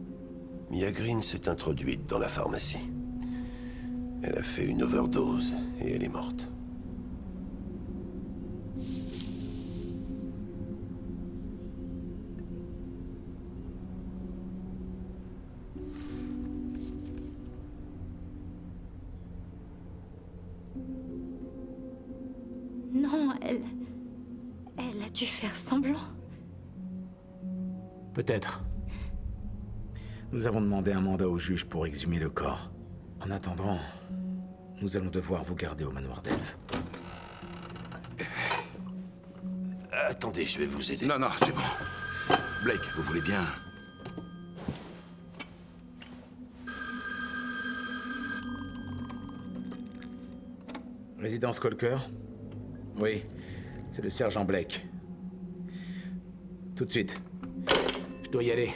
Mia Green s'est introduite dans la pharmacie. Elle a fait une overdose et elle est morte. Non, elle a dû faire semblant. Peut-être. Nous avons demandé un mandat au juge pour exhumer le corps. En attendant, nous allons devoir vous garder au manoir d'Elfe. Attendez, je vais vous aider. Non, non, c'est bon. Blake, vous voulez bien... Résidence Colker? Oui, c'est le sergent Blake. Tout de suite. Je dois y aller.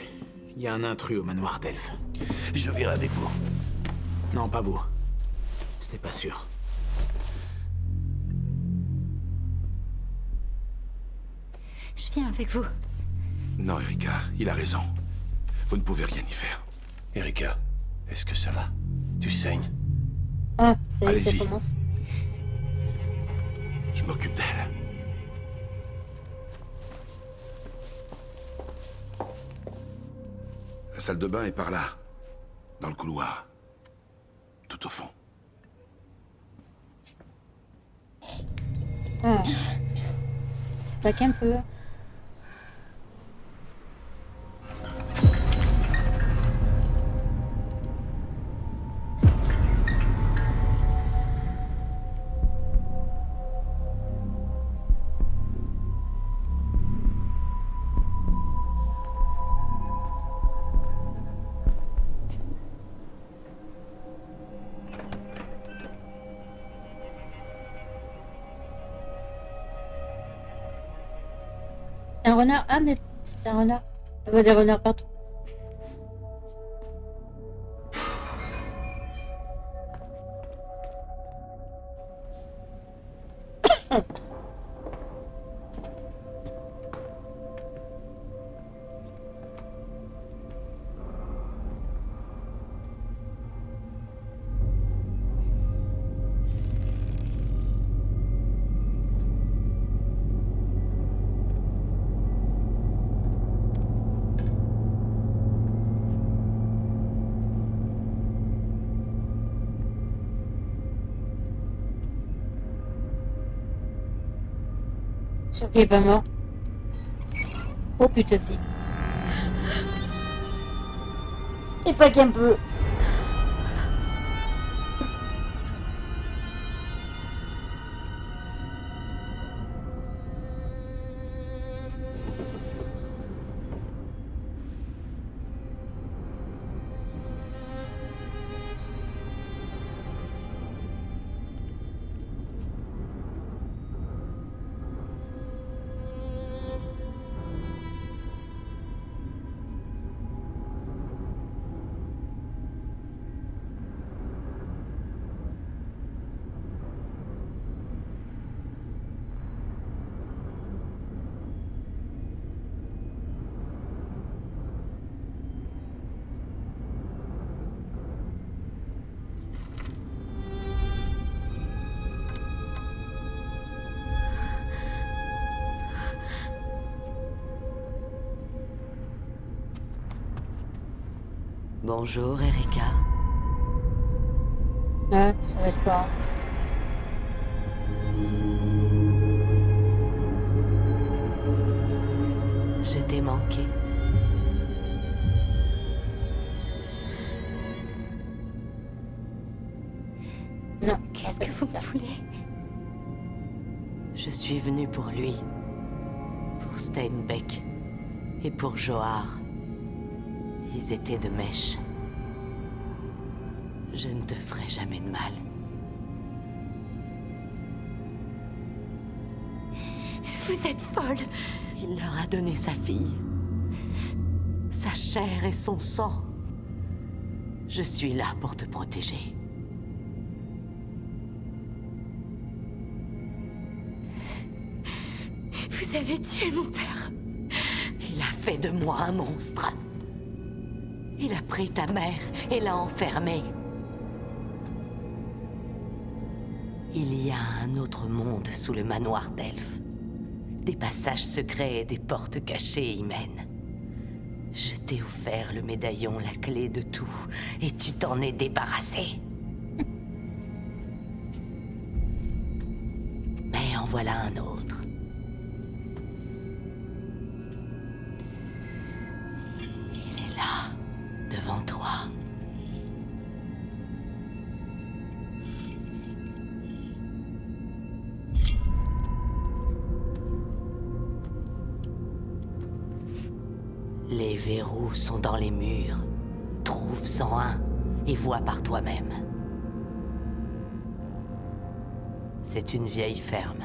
Il y a un intrus au manoir d'Elfe. Je viens avec vous. Non, pas vous. Ce n'est pas sûr. Je viens avec vous. Non, Erika, il a raison. Vous ne pouvez rien y faire. Erika, est-ce que ça va? Tu saignes? Ah, ça y est, ça Allez-y. commence. Je m'occupe d'elle. La salle de bain est par là. Dans le couloir. Tout au fond. Ah. C'est pas qu'un peu. Un renard? Ah, mais c'est un renard. Il y a des renards partout. Sûr qu'il est pas mort. Oh putain si. Et pas qu'un peu. Bonjour, Erika. Ouais, ça va être quoi? Je t'ai manqué. Non. Qu'est-ce que vous voulez? Je suis venue pour lui. Pour Steinbeck. Et pour Johar. Ils étaient de mèche. Je ne te ferai jamais de mal. Vous êtes folle. Il leur a donné sa fille. Sa chair et son sang. Je suis là pour te protéger. Vous avez tué mon père. Il a fait de moi un monstre. Il a pris ta mère et l'a enfermée. Il y a un autre monde sous le manoir d'Elfe. Des passages secrets et des portes cachées y mènent. Je t'ai offert le médaillon, la clé de tout, et tu t'en es débarrassé. Mais en voilà un autre. Il est là, devant toi. Les verrous sont dans les murs. Trouve-en un et vois par toi-même. C'est une vieille ferme.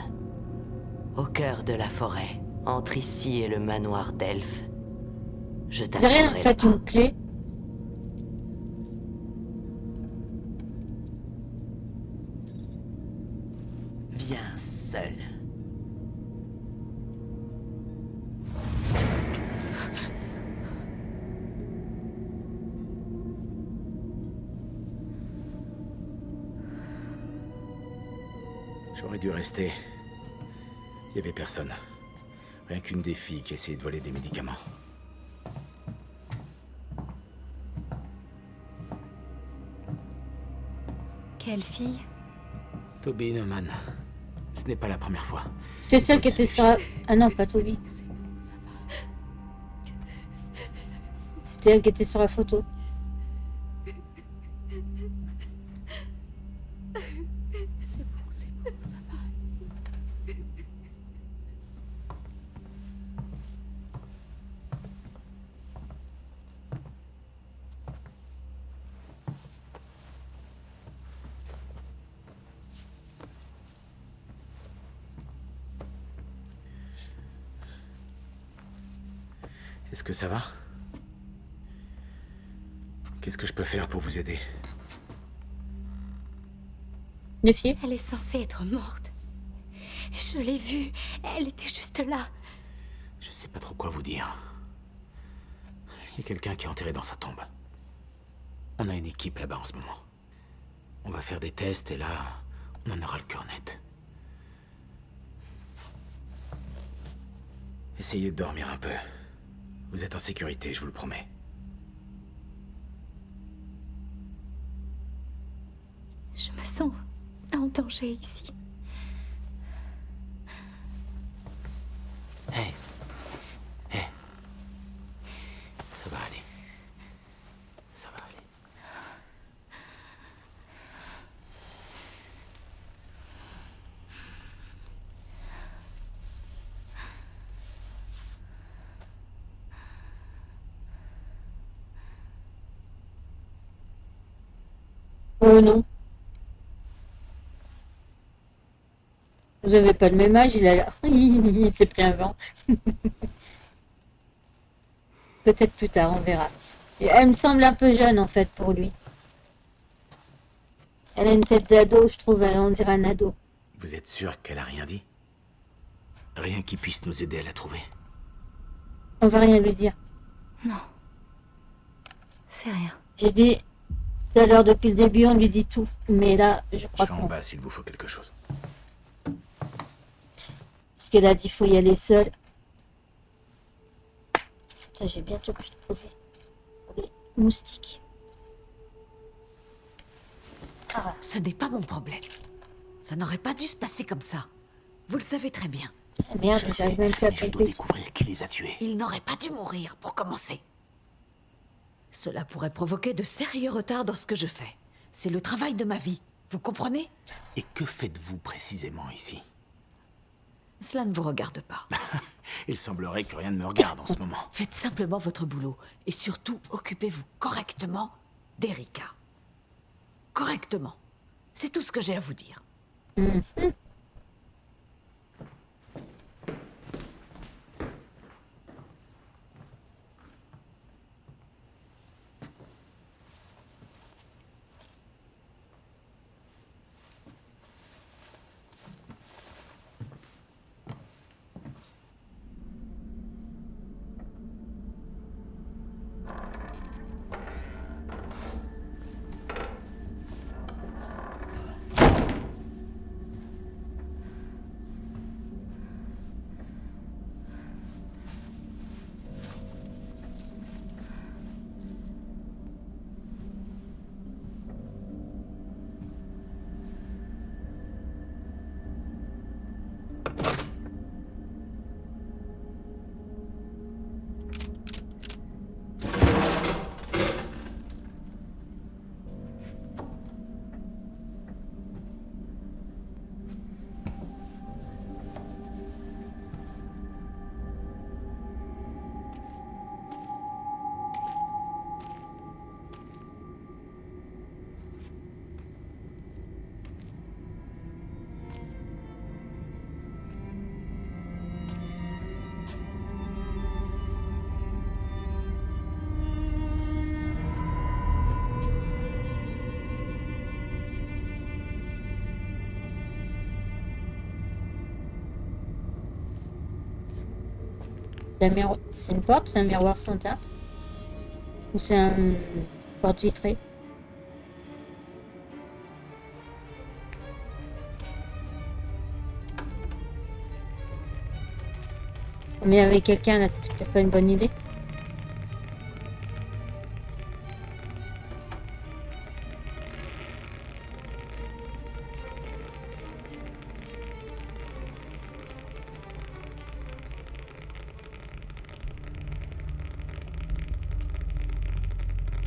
Au cœur de la forêt. Entre ici et le manoir d'Elfe. Je t'attendrai Derrière, en fait, là-bas. une clé. Viens seul. J'aurais dû rester. Il y avait personne. Rien qu'une des filles qui essayait de voler des médicaments. Quelle fille? Toby Neumann. Ce n'est pas la première fois. C'était celle qui était sur la... Ah non, pas Toby. C'était elle qui était sur la photo. C'est bon, ça va. Est-ce que ça va? Qu'est-ce que je peux faire pour vous aider? Les filles? Elle est censée être morte. Je l'ai vue. Elle était juste là. Je sais pas trop quoi vous dire. Il y a quelqu'un qui est enterré dans sa tombe. On a une équipe là-bas en ce moment. On va faire des tests et là, on en aura le cœur net. Essayez de dormir un peu. Vous êtes en sécurité, je vous le promets. Je me sens en danger ici. Non. Vous avez pas le même âge, il s'est pris un vent. Peut-être plus tard, on verra. Et elle me semble un peu jeune en fait pour lui. Elle a une tête d'ado, je trouve, on dirait un ado. Vous êtes sûr qu'elle a rien dit? Rien qui puisse nous aider à la trouver. On va rien lui dire. Non. C'est rien. J'ai dit tout à l'heure depuis le début, on lui dit tout. Mais là, je crois Je que suis en non. bas s'il vous faut quelque chose. Parce qu'elle a dit qu'il faut y aller seule. Putain, j'ai bientôt plus de profit pour les moustiques. Ah, ce n'est pas mon problème. Ça n'aurait pas dû se passer comme ça. Vous le savez très bien. Merde, j'arrive même plus à je dois découvrir qui les a tués. Il n'aurait pas dû mourir, pour commencer. Cela pourrait provoquer de sérieux retards dans ce que je fais. C'est le travail de ma vie, vous comprenez? Et que faites-vous précisément ici? Cela ne vous regarde pas. Il semblerait que rien ne me regarde en ce moment. Faites simplement votre boulot. Et surtout, occupez-vous correctement d'Erika. Correctement. C'est tout ce que j'ai à vous dire. C'est une porte, c'est un miroir sans teint? Ou c'est un porte vitrée? Mais avec quelqu'un là, c'est peut-être pas une bonne idée.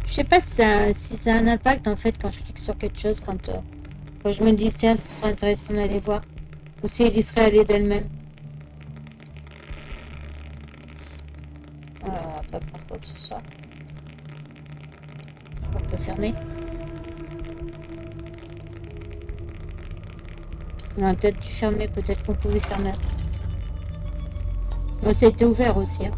Je sais pas si ça a un impact en fait quand je clique sur quelque chose, quand je me dis tiens, ce serait intéressant d'aller voir. Ou si elle y serait allée d'elle-même. On va pas prendre quoi que ce soit. On peut fermer. On a peut-être dû fermer, peut-être qu'on pouvait fermer. Bon, ça a été ouvert aussi. Hein.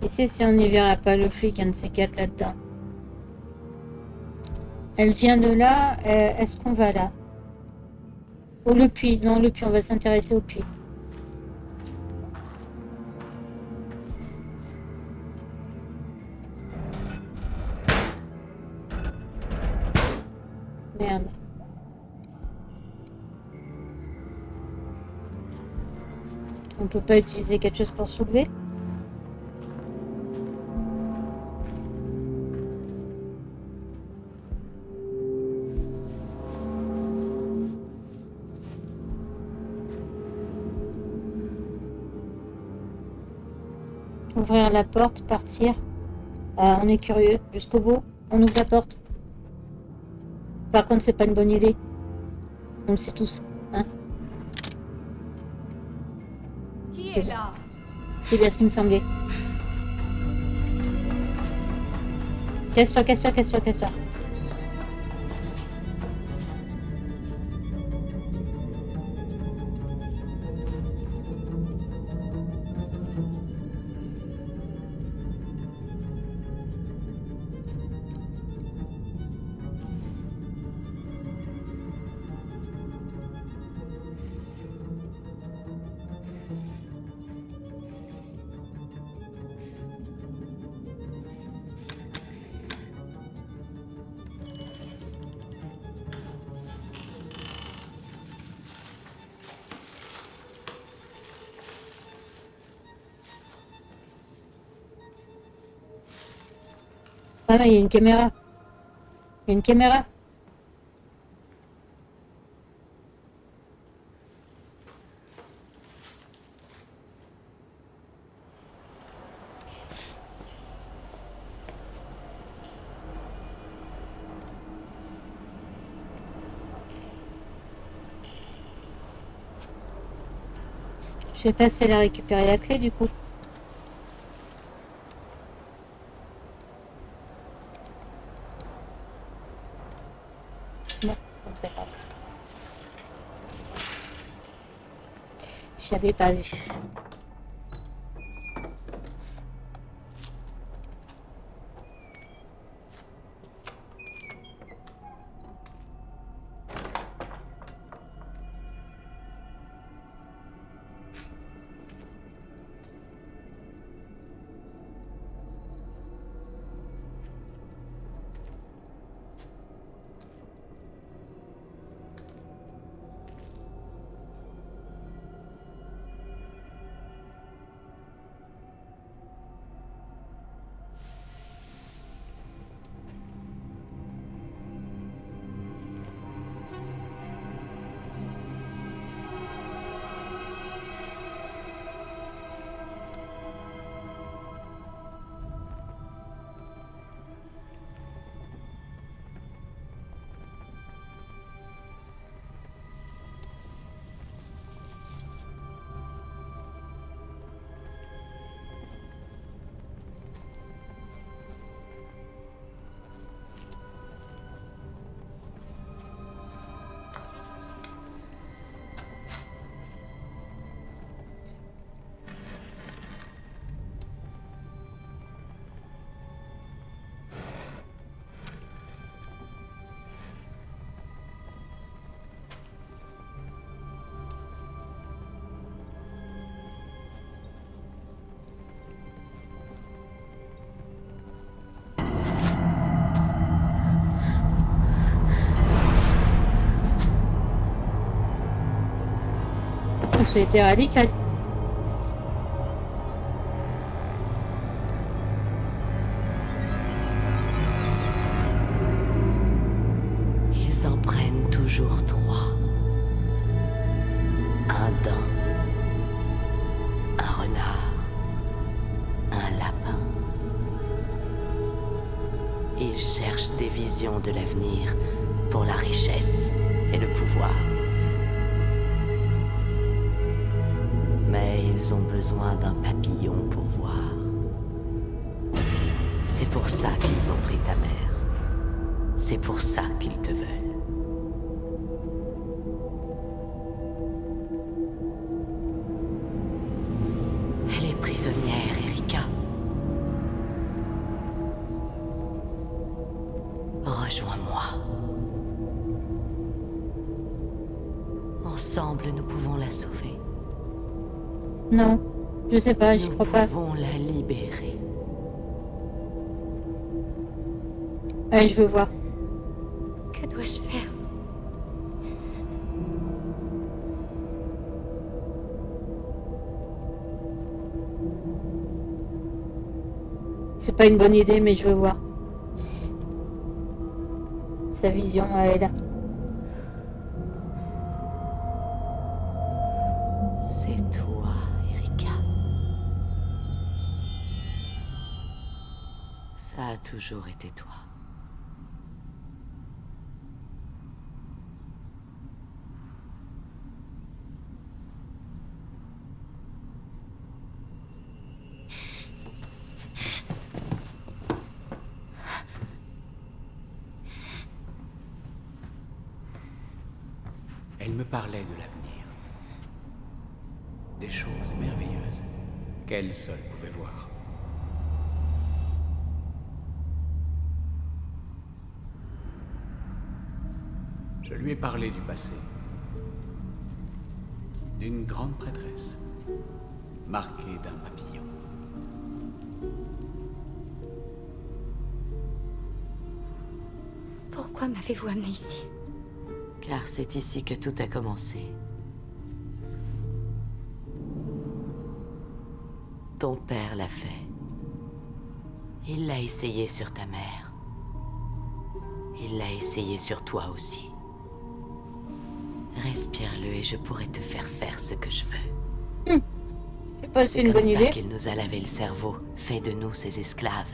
Qui sait si on n'y verra pas le flic, un de ces quatre là-dedans. Elle vient de là. Est-ce qu'on va là? Oh, le puits. Non, le puits, on va s'intéresser au puits. Merde. On peut pas utiliser quelque chose pour soulever? Ouvrir la porte, partir. On est curieux. Jusqu'au bout. On ouvre la porte. Par contre, c'est pas une bonne idée. On le sait tous. Hein? Qui est là? C'est bien ce qui me semblait. Casse-toi, casse-toi, casse-toi, casse-toi. Ah, mais il y a une caméra. Il y a une caméra. Je sais pas si elle a récupéré la clé du coup. Non, comme c'est pas. J'avais pas vu. C'était radical. Ils en prennent toujours 3. Un daim, un renard, un lapin. Ils cherchent des visions de l'avenir pour la richesse et le pouvoir. Mais ils ont besoin d'un papillon pour voir. C'est pour ça qu'ils ont pris ta mère. C'est pour ça qu'ils te veulent. Elle est prisonnière, Erika. Ensemble, nous pouvons la sauver. Non, je sais pas, j'y crois pas. Nous pouvons la libérer. Allez, je veux voir. Que dois-je faire? C'est pas une bonne idée, mais je veux voir. Sa vision à elle. C'est toi, Erika. Ça a toujours été toi. Elle me parlait de l'avenir. Des choses merveilleuses qu'elle seule pouvait voir. Je lui ai parlé du passé. D'une grande prêtresse, marquée d'un papillon. Pourquoi m'avez-vous amené ici? Car c'est ici que tout a commencé. Ton père l'a fait. Il l'a essayé sur ta mère. Il l'a essayé sur toi aussi. Respire-le et je pourrai te faire ce que je veux. C'est pas C'est une comme bonne ça idée. qu'il nous a lavé le cerveau, fait de nous ses esclaves.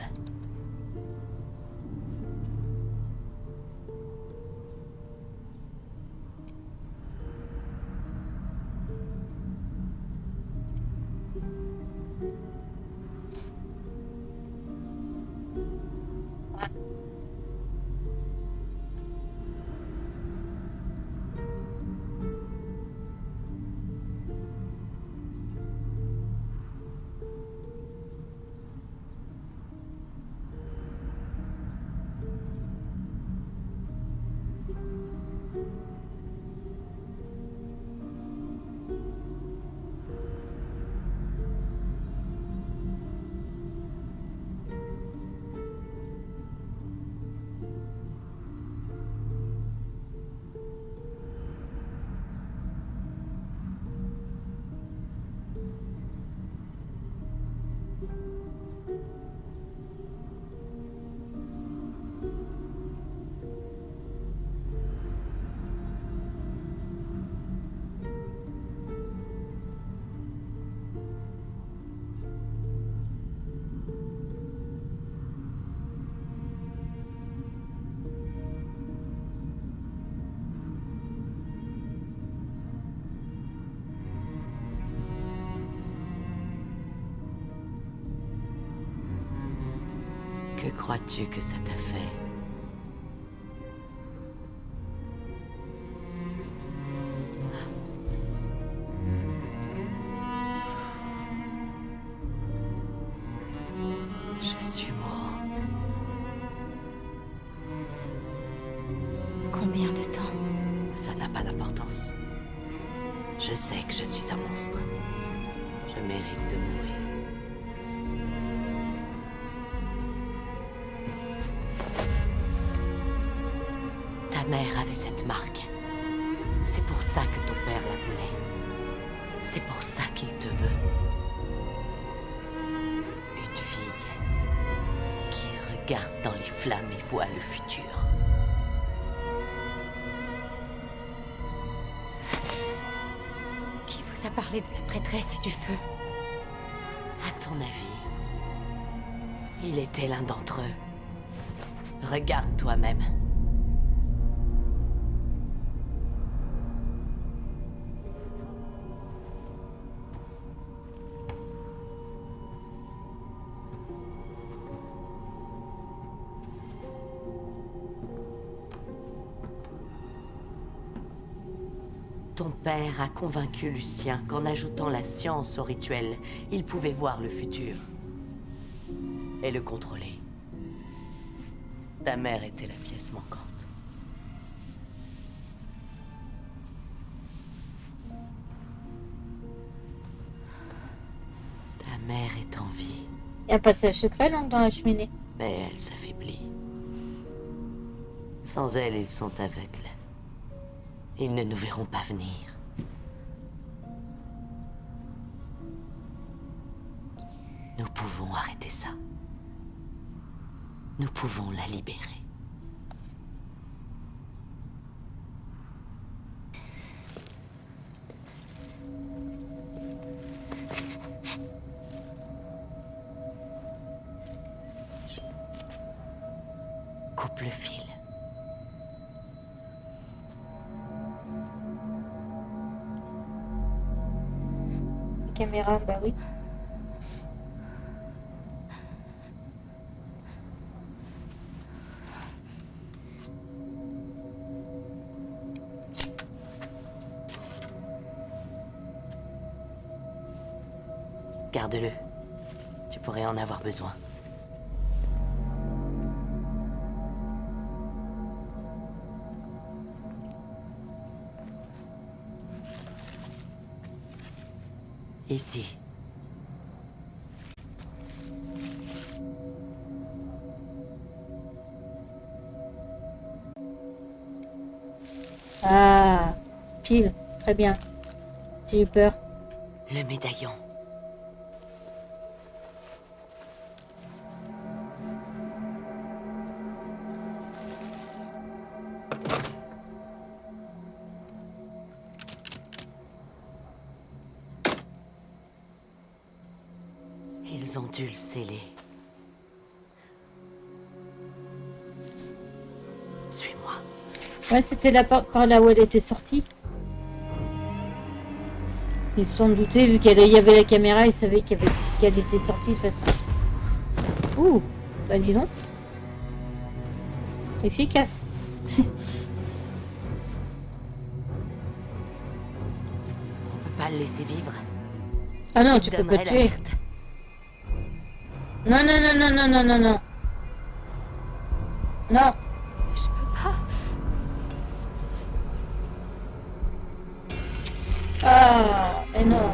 Que crois-tu que ça t'a fait? Je suis mourante. Combien de temps? Ça n'a pas d'importance. Je sais que je suis un monstre. Je mérite de mourir. Ta mère avait cette marque. C'est pour ça que ton père la voulait. C'est pour ça qu'il te veut. Une fille qui regarde dans les flammes et voit le futur. Qui vous a parlé de la prêtresse et du feu? À ton avis, il était l'un d'entre eux. Regarde toi-même. Ton père a convaincu Lucien qu'en ajoutant la science au rituel, il pouvait voir le futur et le contrôler. Ta mère était la pièce manquante. mère est en vie. Il y a un passage secret donc dans la cheminée. Mais elle s'affaiblit. Sans elle, ils sont aveugles. Ils ne nous verront pas venir. Nous pouvons arrêter ça. Nous pouvons la libérer. Coupe le fil. Caméra, bah oui. Garde-le. Tu pourrais en avoir besoin. Ici. Ah, pile, très bien. J'ai eu peur. Le médaillon. Ils ont dû le sceller. Suis-moi. Ouais, c'était la porte par là où elle était sortie. Ils se sont doutés, vu qu'il y avait la caméra, ils savaient qu'elle était sortie de toute façon. Ouh, bah dis donc. Efficace. On peut pas le laisser vivre. Ah non, tu peux pas le tuer. Non, non, non, non, non, non, non, non. Non. Je peux pas. Ah, mais non.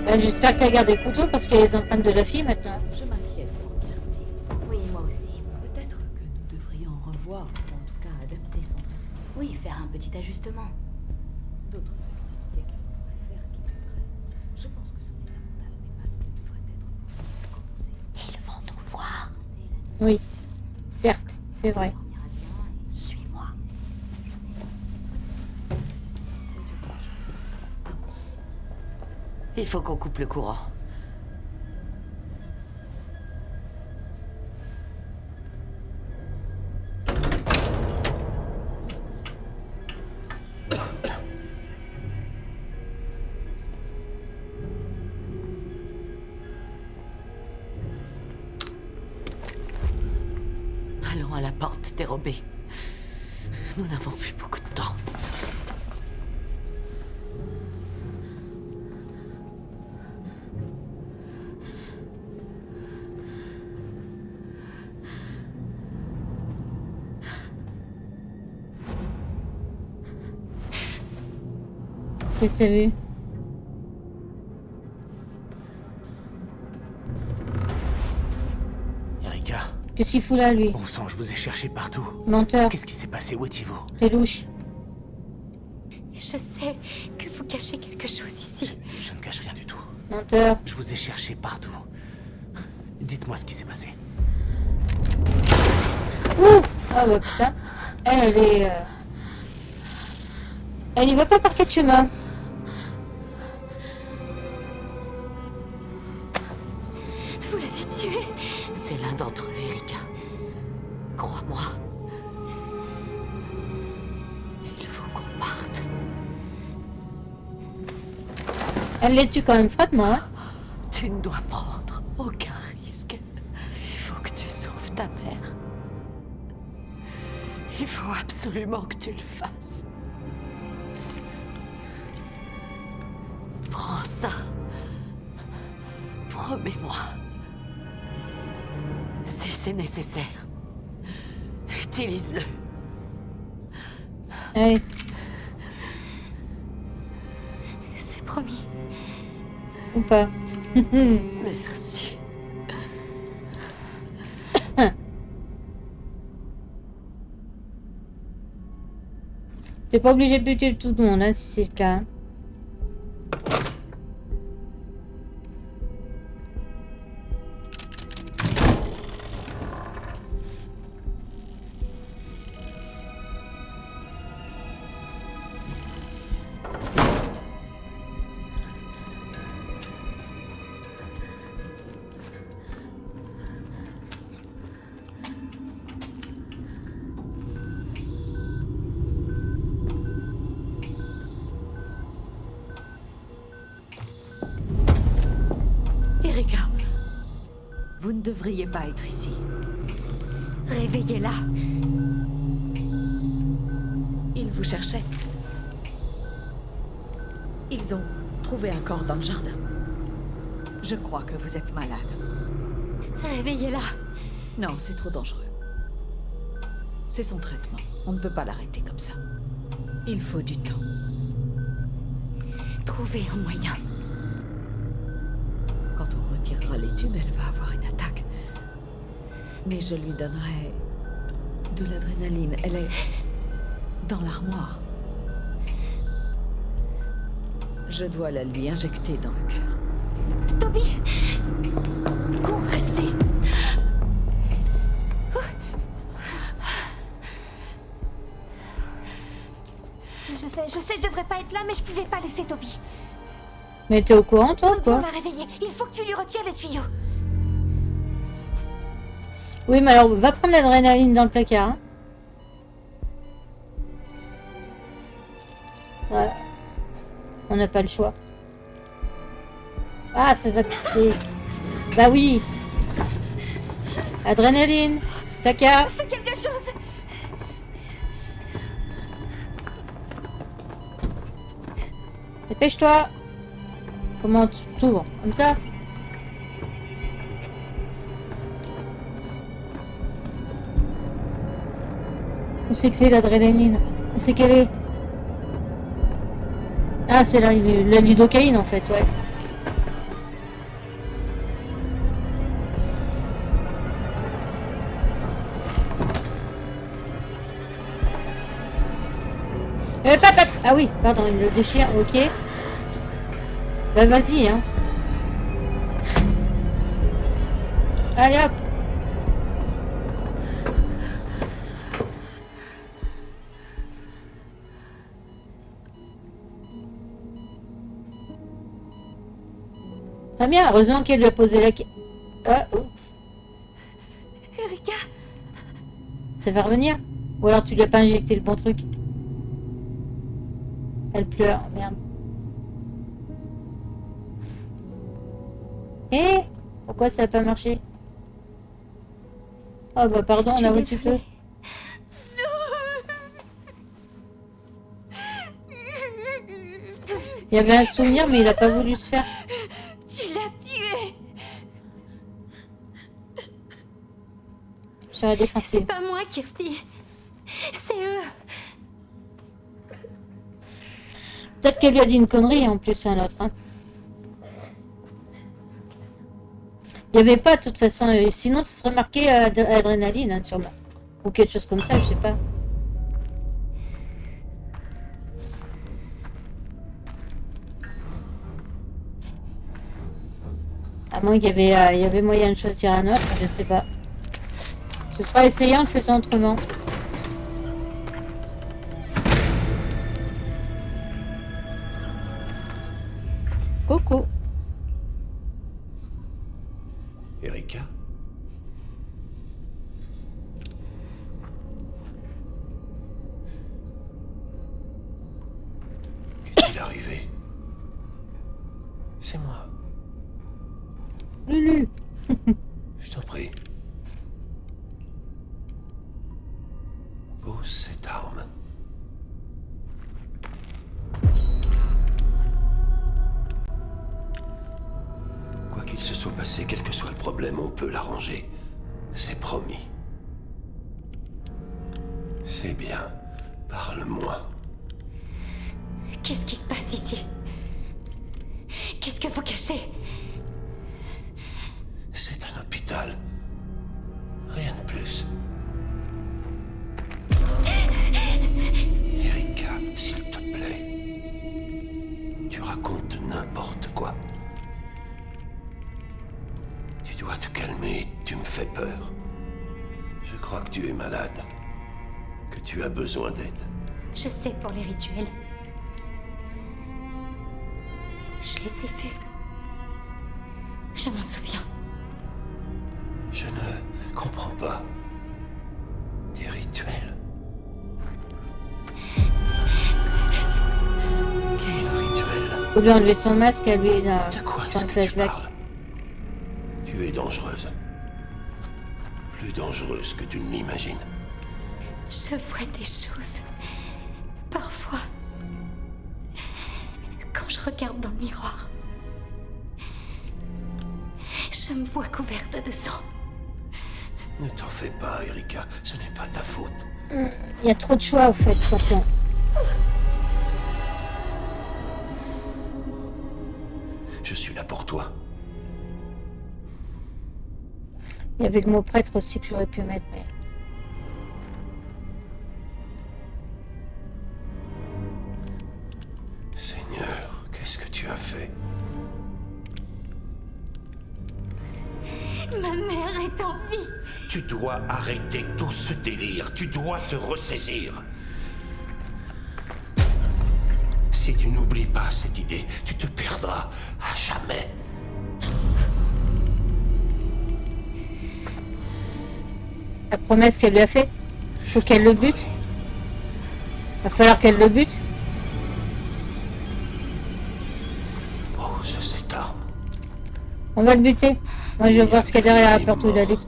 Ben, j'espère qu'elle garde des couteaux parce qu'elle est en train de la fille maintenant. Je m'inquiète pour Kirsty. Oui, moi aussi. Peut-être que nous devrions revoir, ou en tout cas adapter son traitement. Oui, faire un petit ajustement. D'autres activités qu'elle pourrait faire qui l'aideraient. Je pense que son état mental n'est pas ce qu'il devrait être pour commencer. Ils vont nous voir. Oui, certes, c'est vrai. Suis-moi. Il faut qu'on coupe le courant. Allons à la porte dérobée. Nous n'avons plus beaucoup de temps. Qu'est-ce que t'as vu? Erika. Qu'est-ce qu'il fout là, lui? Bon sang, je vous ai cherché partout. Menteur. Qu'est-ce qui s'est passé? Où étiez-vous? T'es louche. Je sais que vous cachez quelque chose ici. Je ne cache rien du tout. Menteur. Je vous ai cherché partout. Dites-moi ce qui s'est passé. Ouh! Ah bah putain. Elle est... Elle y va pas par quatre chemins. Vous l'avez tué? C'est l'un d'entre eux, Erika. Crois-moi. Il faut qu'on parte. Elle les tue quand même froidement, hein? Tu ne dois prendre aucun risque. Il faut que tu sauves ta mère. Il faut absolument que tu le fasses. Prends ça. Promets-moi. Si c'est nécessaire, utilise-le. Allez. Promis. Ou pas. Merci. T'es pas obligé de buter tout le monde, hein, si c'est le cas. Hein. Erika, vous ne devriez pas être ici. Réveillez-la. Ils vous cherchaient. Ils ont trouvé un corps dans le jardin. Je crois que vous êtes malade. Réveillez-la. Non, c'est trop dangereux. C'est son traitement. On ne peut pas l'arrêter comme ça. Il faut du temps. Trouvez un moyen. Quand on retirera les tubes, elle va avoir une attaque. Mais je lui donnerai de l'adrénaline. Elle est dans l'armoire. Je dois la lui injecter dans le cœur. Toby! Cours, restez! Je sais, je devrais pas être là, mais je pouvais pas laisser Toby. Mais t'es au courant, toi, Nous devons quoi? la réveiller. Il faut que tu lui retires les tuyaux. Oui, mais alors, va prendre l'adrénaline dans le placard. Hein. Ouais. On n'a pas le choix. Ah, ça va pisser. Bah oui. Adrénaline. Placard. Fais quelque chose. Dépêche-toi. Comment tu t'ouvres? Comme ça? Où c'est que c'est l'adrénaline? Où c'est qu'elle est? Ah, c'est la lidocaïne en fait, ouais. Ah oui, pardon, il le déchire, ok. Bah vas-y, hein. Allez hop. Très bien, heureusement qu'elle lui a posé la question. Ah, oups. Erika. Ça va revenir? Ou alors tu lui as pas injecté le bon truc? Elle pleure, merde. Eh? Pourquoi ça n'a pas marché? Oh bah pardon, on a où tu peux. Il y avait un souvenir, mais il a pas voulu se faire. Tu l'as tué. Sur la défensive. C'est pas moi, Kirsty. C'est eux. Peut-être qu'elle lui a dit une connerie en plus, un autre. Hein. Il n'y avait pas de toute façon, sinon ce serait marqué adrénaline, hein, sûrement. Ou quelque chose comme ça, je sais pas. À moins qu'il y avait moyen de choisir un autre, je sais pas. Ce sera essayé en le faisant autrement. Coucou. Erika? Qu'est-il arrivé? C'est moi. Lulu. Je t'en prie. Pose cette arme. Quoi qu'il se soit passé, quel que soit le problème, on peut l'arranger. C'est promis. C'est bien. Parle-moi. Qu'est-ce qui se passe ici? Qu'est-ce que vous cachez? C'est un hôpital. Rien de plus. Erika, s'il te plaît. Tu racontes n'importe quoi. Tu dois te calmer, tu me fais peur. Je crois que tu es malade. Que tu as besoin d'aide. Je sais pour les rituels. Je les ai vus. Je m'en souviens. Je ne comprends pas. Des rituels. Quel rituel? Faut lui enlever son masque à lui, là. De quoi Dans est-ce le que tu flashback. parles? Tu es dangereuse. Plus dangereuse que tu ne l'imagines. Je vois des choses. Parfois. Quand je regarde dans le miroir. Je me vois couverte de sang. Ne t'en fais pas, Erika. Ce n'est pas ta faute. Il y a trop de choix, au fait, pourtant. Je suis là pour toi. Il y avait le mot prêtre aussi que j'aurais pu mettre, mais... Seigneur, qu'est-ce que tu as fait? Ma mère est en vie. Tu dois arrêter tout ce délire. Tu dois te ressaisir. Si tu n'oublies pas cette idée, tu te perdras à jamais. La promesse qu'elle lui a fait, faut qu'elle le bute. Va falloir qu'elle le bute. Ose cette arme. On va le buter. Moi, je veux voir ce qu'il y a derrière la porte où il a dit.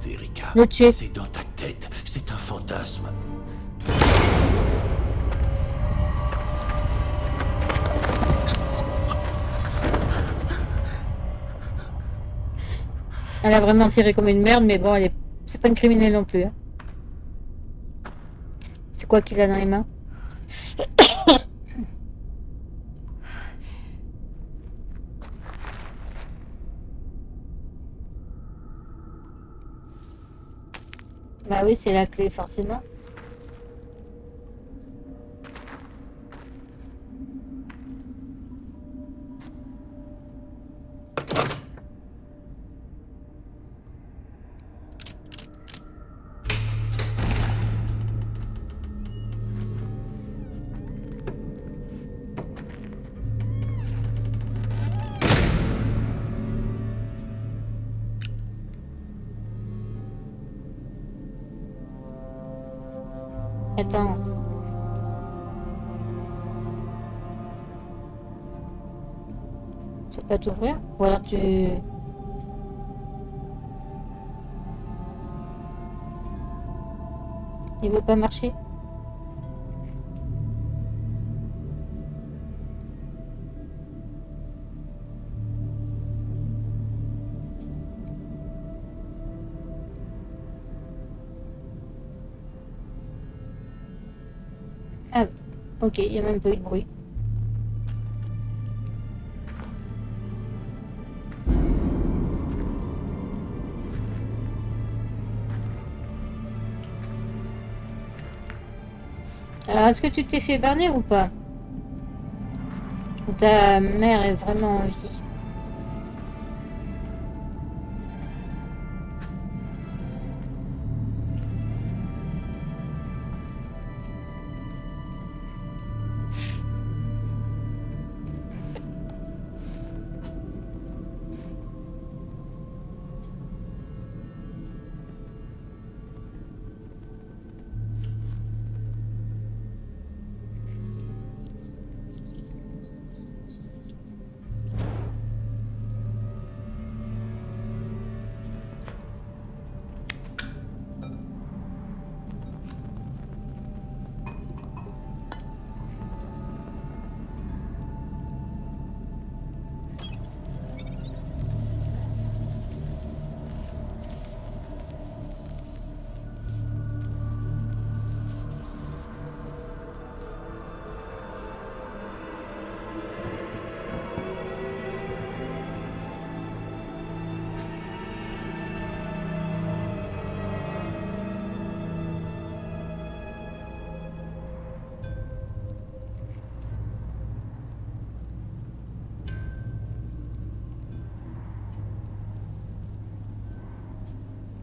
Le tuer. C'est dans ta tête. C'est un fantasme. Elle a vraiment tiré comme une merde, mais bon, elle est... c'est pas une criminelle non plus. Hein. C'est quoi qu'il a dans les mains? Bah oui, c'est la clé, forcément. Attends. Tu peux pas t'ouvrir? Ou alors tu... Il veut pas marcher? Ah, ok, il n'y a même pas eu de bruit. Alors, est-ce que tu t'es fait berner ou pas? Ou ta mère est vraiment en vie?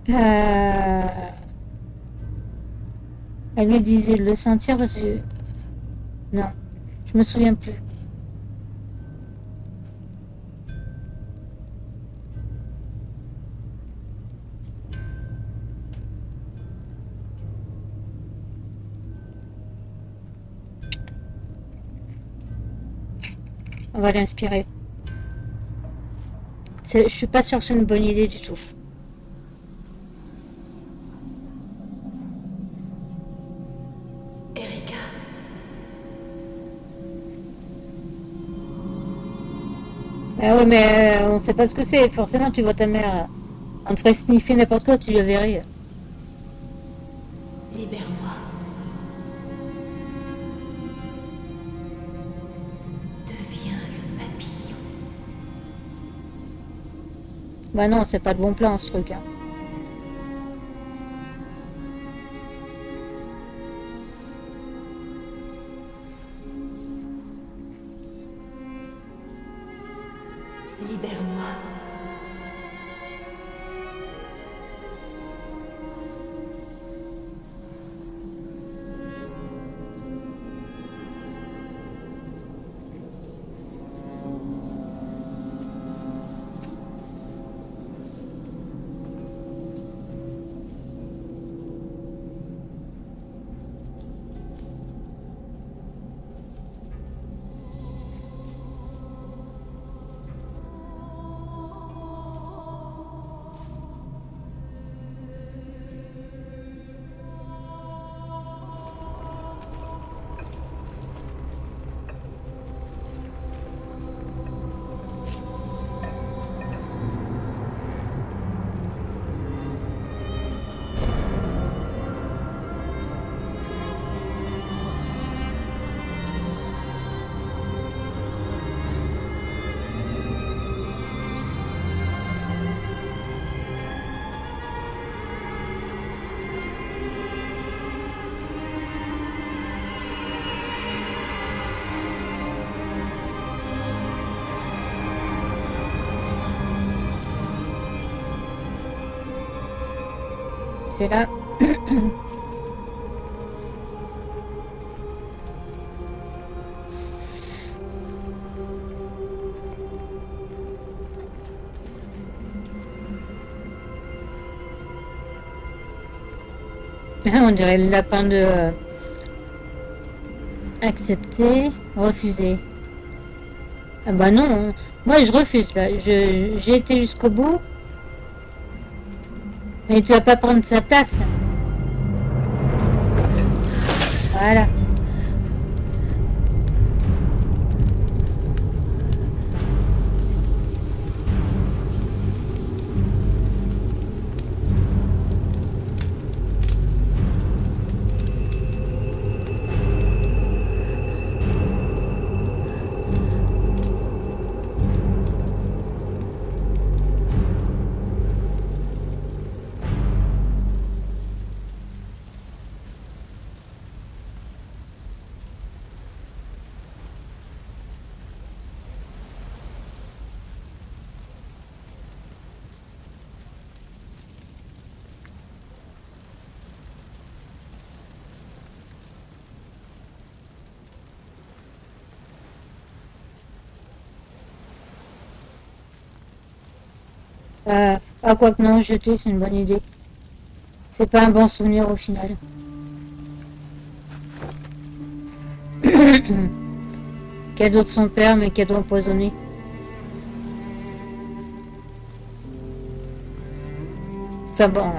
Elle lui disait de le sentir parce que... Non, je me souviens plus. On va l'inspirer. Je suis pas sûre que c'est une bonne idée du tout. Erika. Ah oui, mais on sait pas ce que c'est. Forcément, tu vois ta mère là. On te ferait sniffer n'importe quoi, tu le verrais. Libère-moi. Deviens le papillon. Bah non, c'est pas de bon plan ce truc. Hein. Libère-moi. C'est là. On dirait le lapin de accepter, refuser. Ah bah non, moi je refuse là. J'ai été jusqu'au bout. Mais tu vas pas prendre sa place. Voilà. Ah, quoi que non, jeter, c'est une bonne idée. C'est pas un bon souvenir au final. Cadeau de son père, mais cadeau empoisonné. Enfin bon,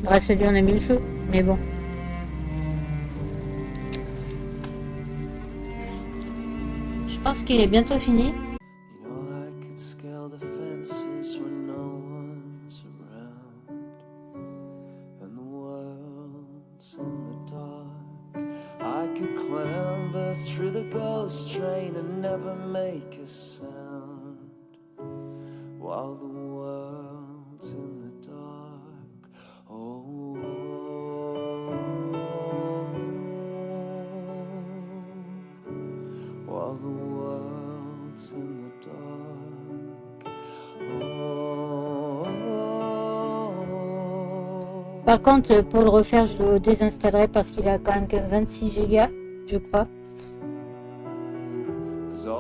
grâce à lui on a mis le feu, mais bon. Je pense qu'il est bientôt fini. Par contre, pour le refaire, je le désinstallerai parce qu'il a quand même que 26 Go, je crois.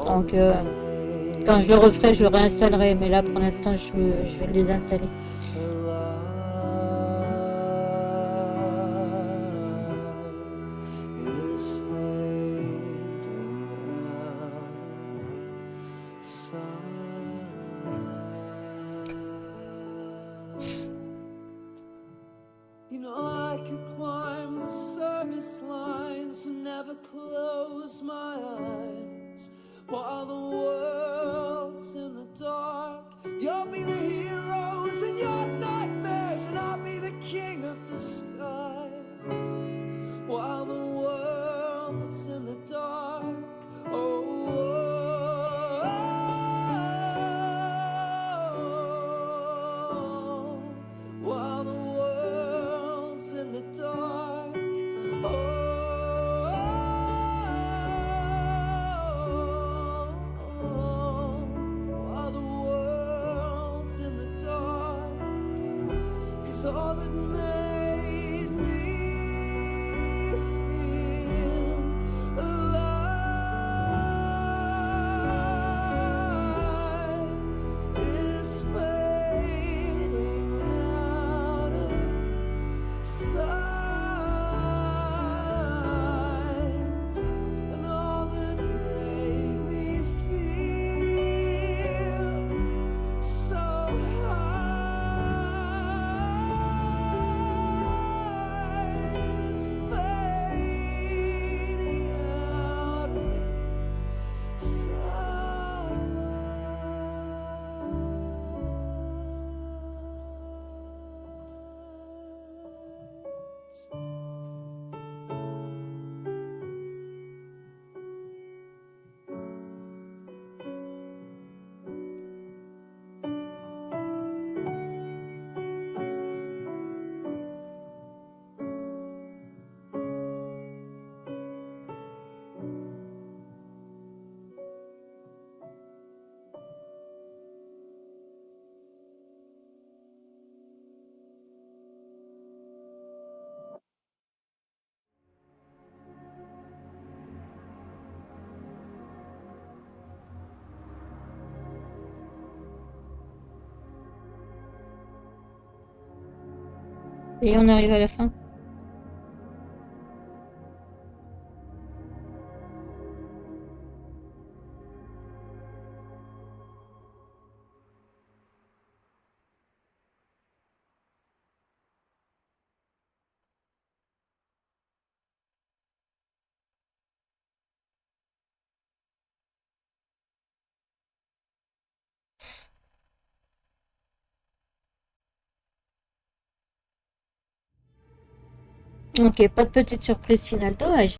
Donc, quand je le referai, je le réinstallerai. Mais là, pour l'instant, je vais le désinstaller. You know I could climb the service lines and never close my eyes while the world's in the dark. You'll be the heroes in your nightmares and I'll be the king of the skies while the world's in the dark. While the world's in the dark, while the world's in the dark, 'cause all that made me feel alive is fading out of sight, and all that made me feel so high is fading out of Et on arrive à la fin. Ok, pas de petite surprise finale, dommage.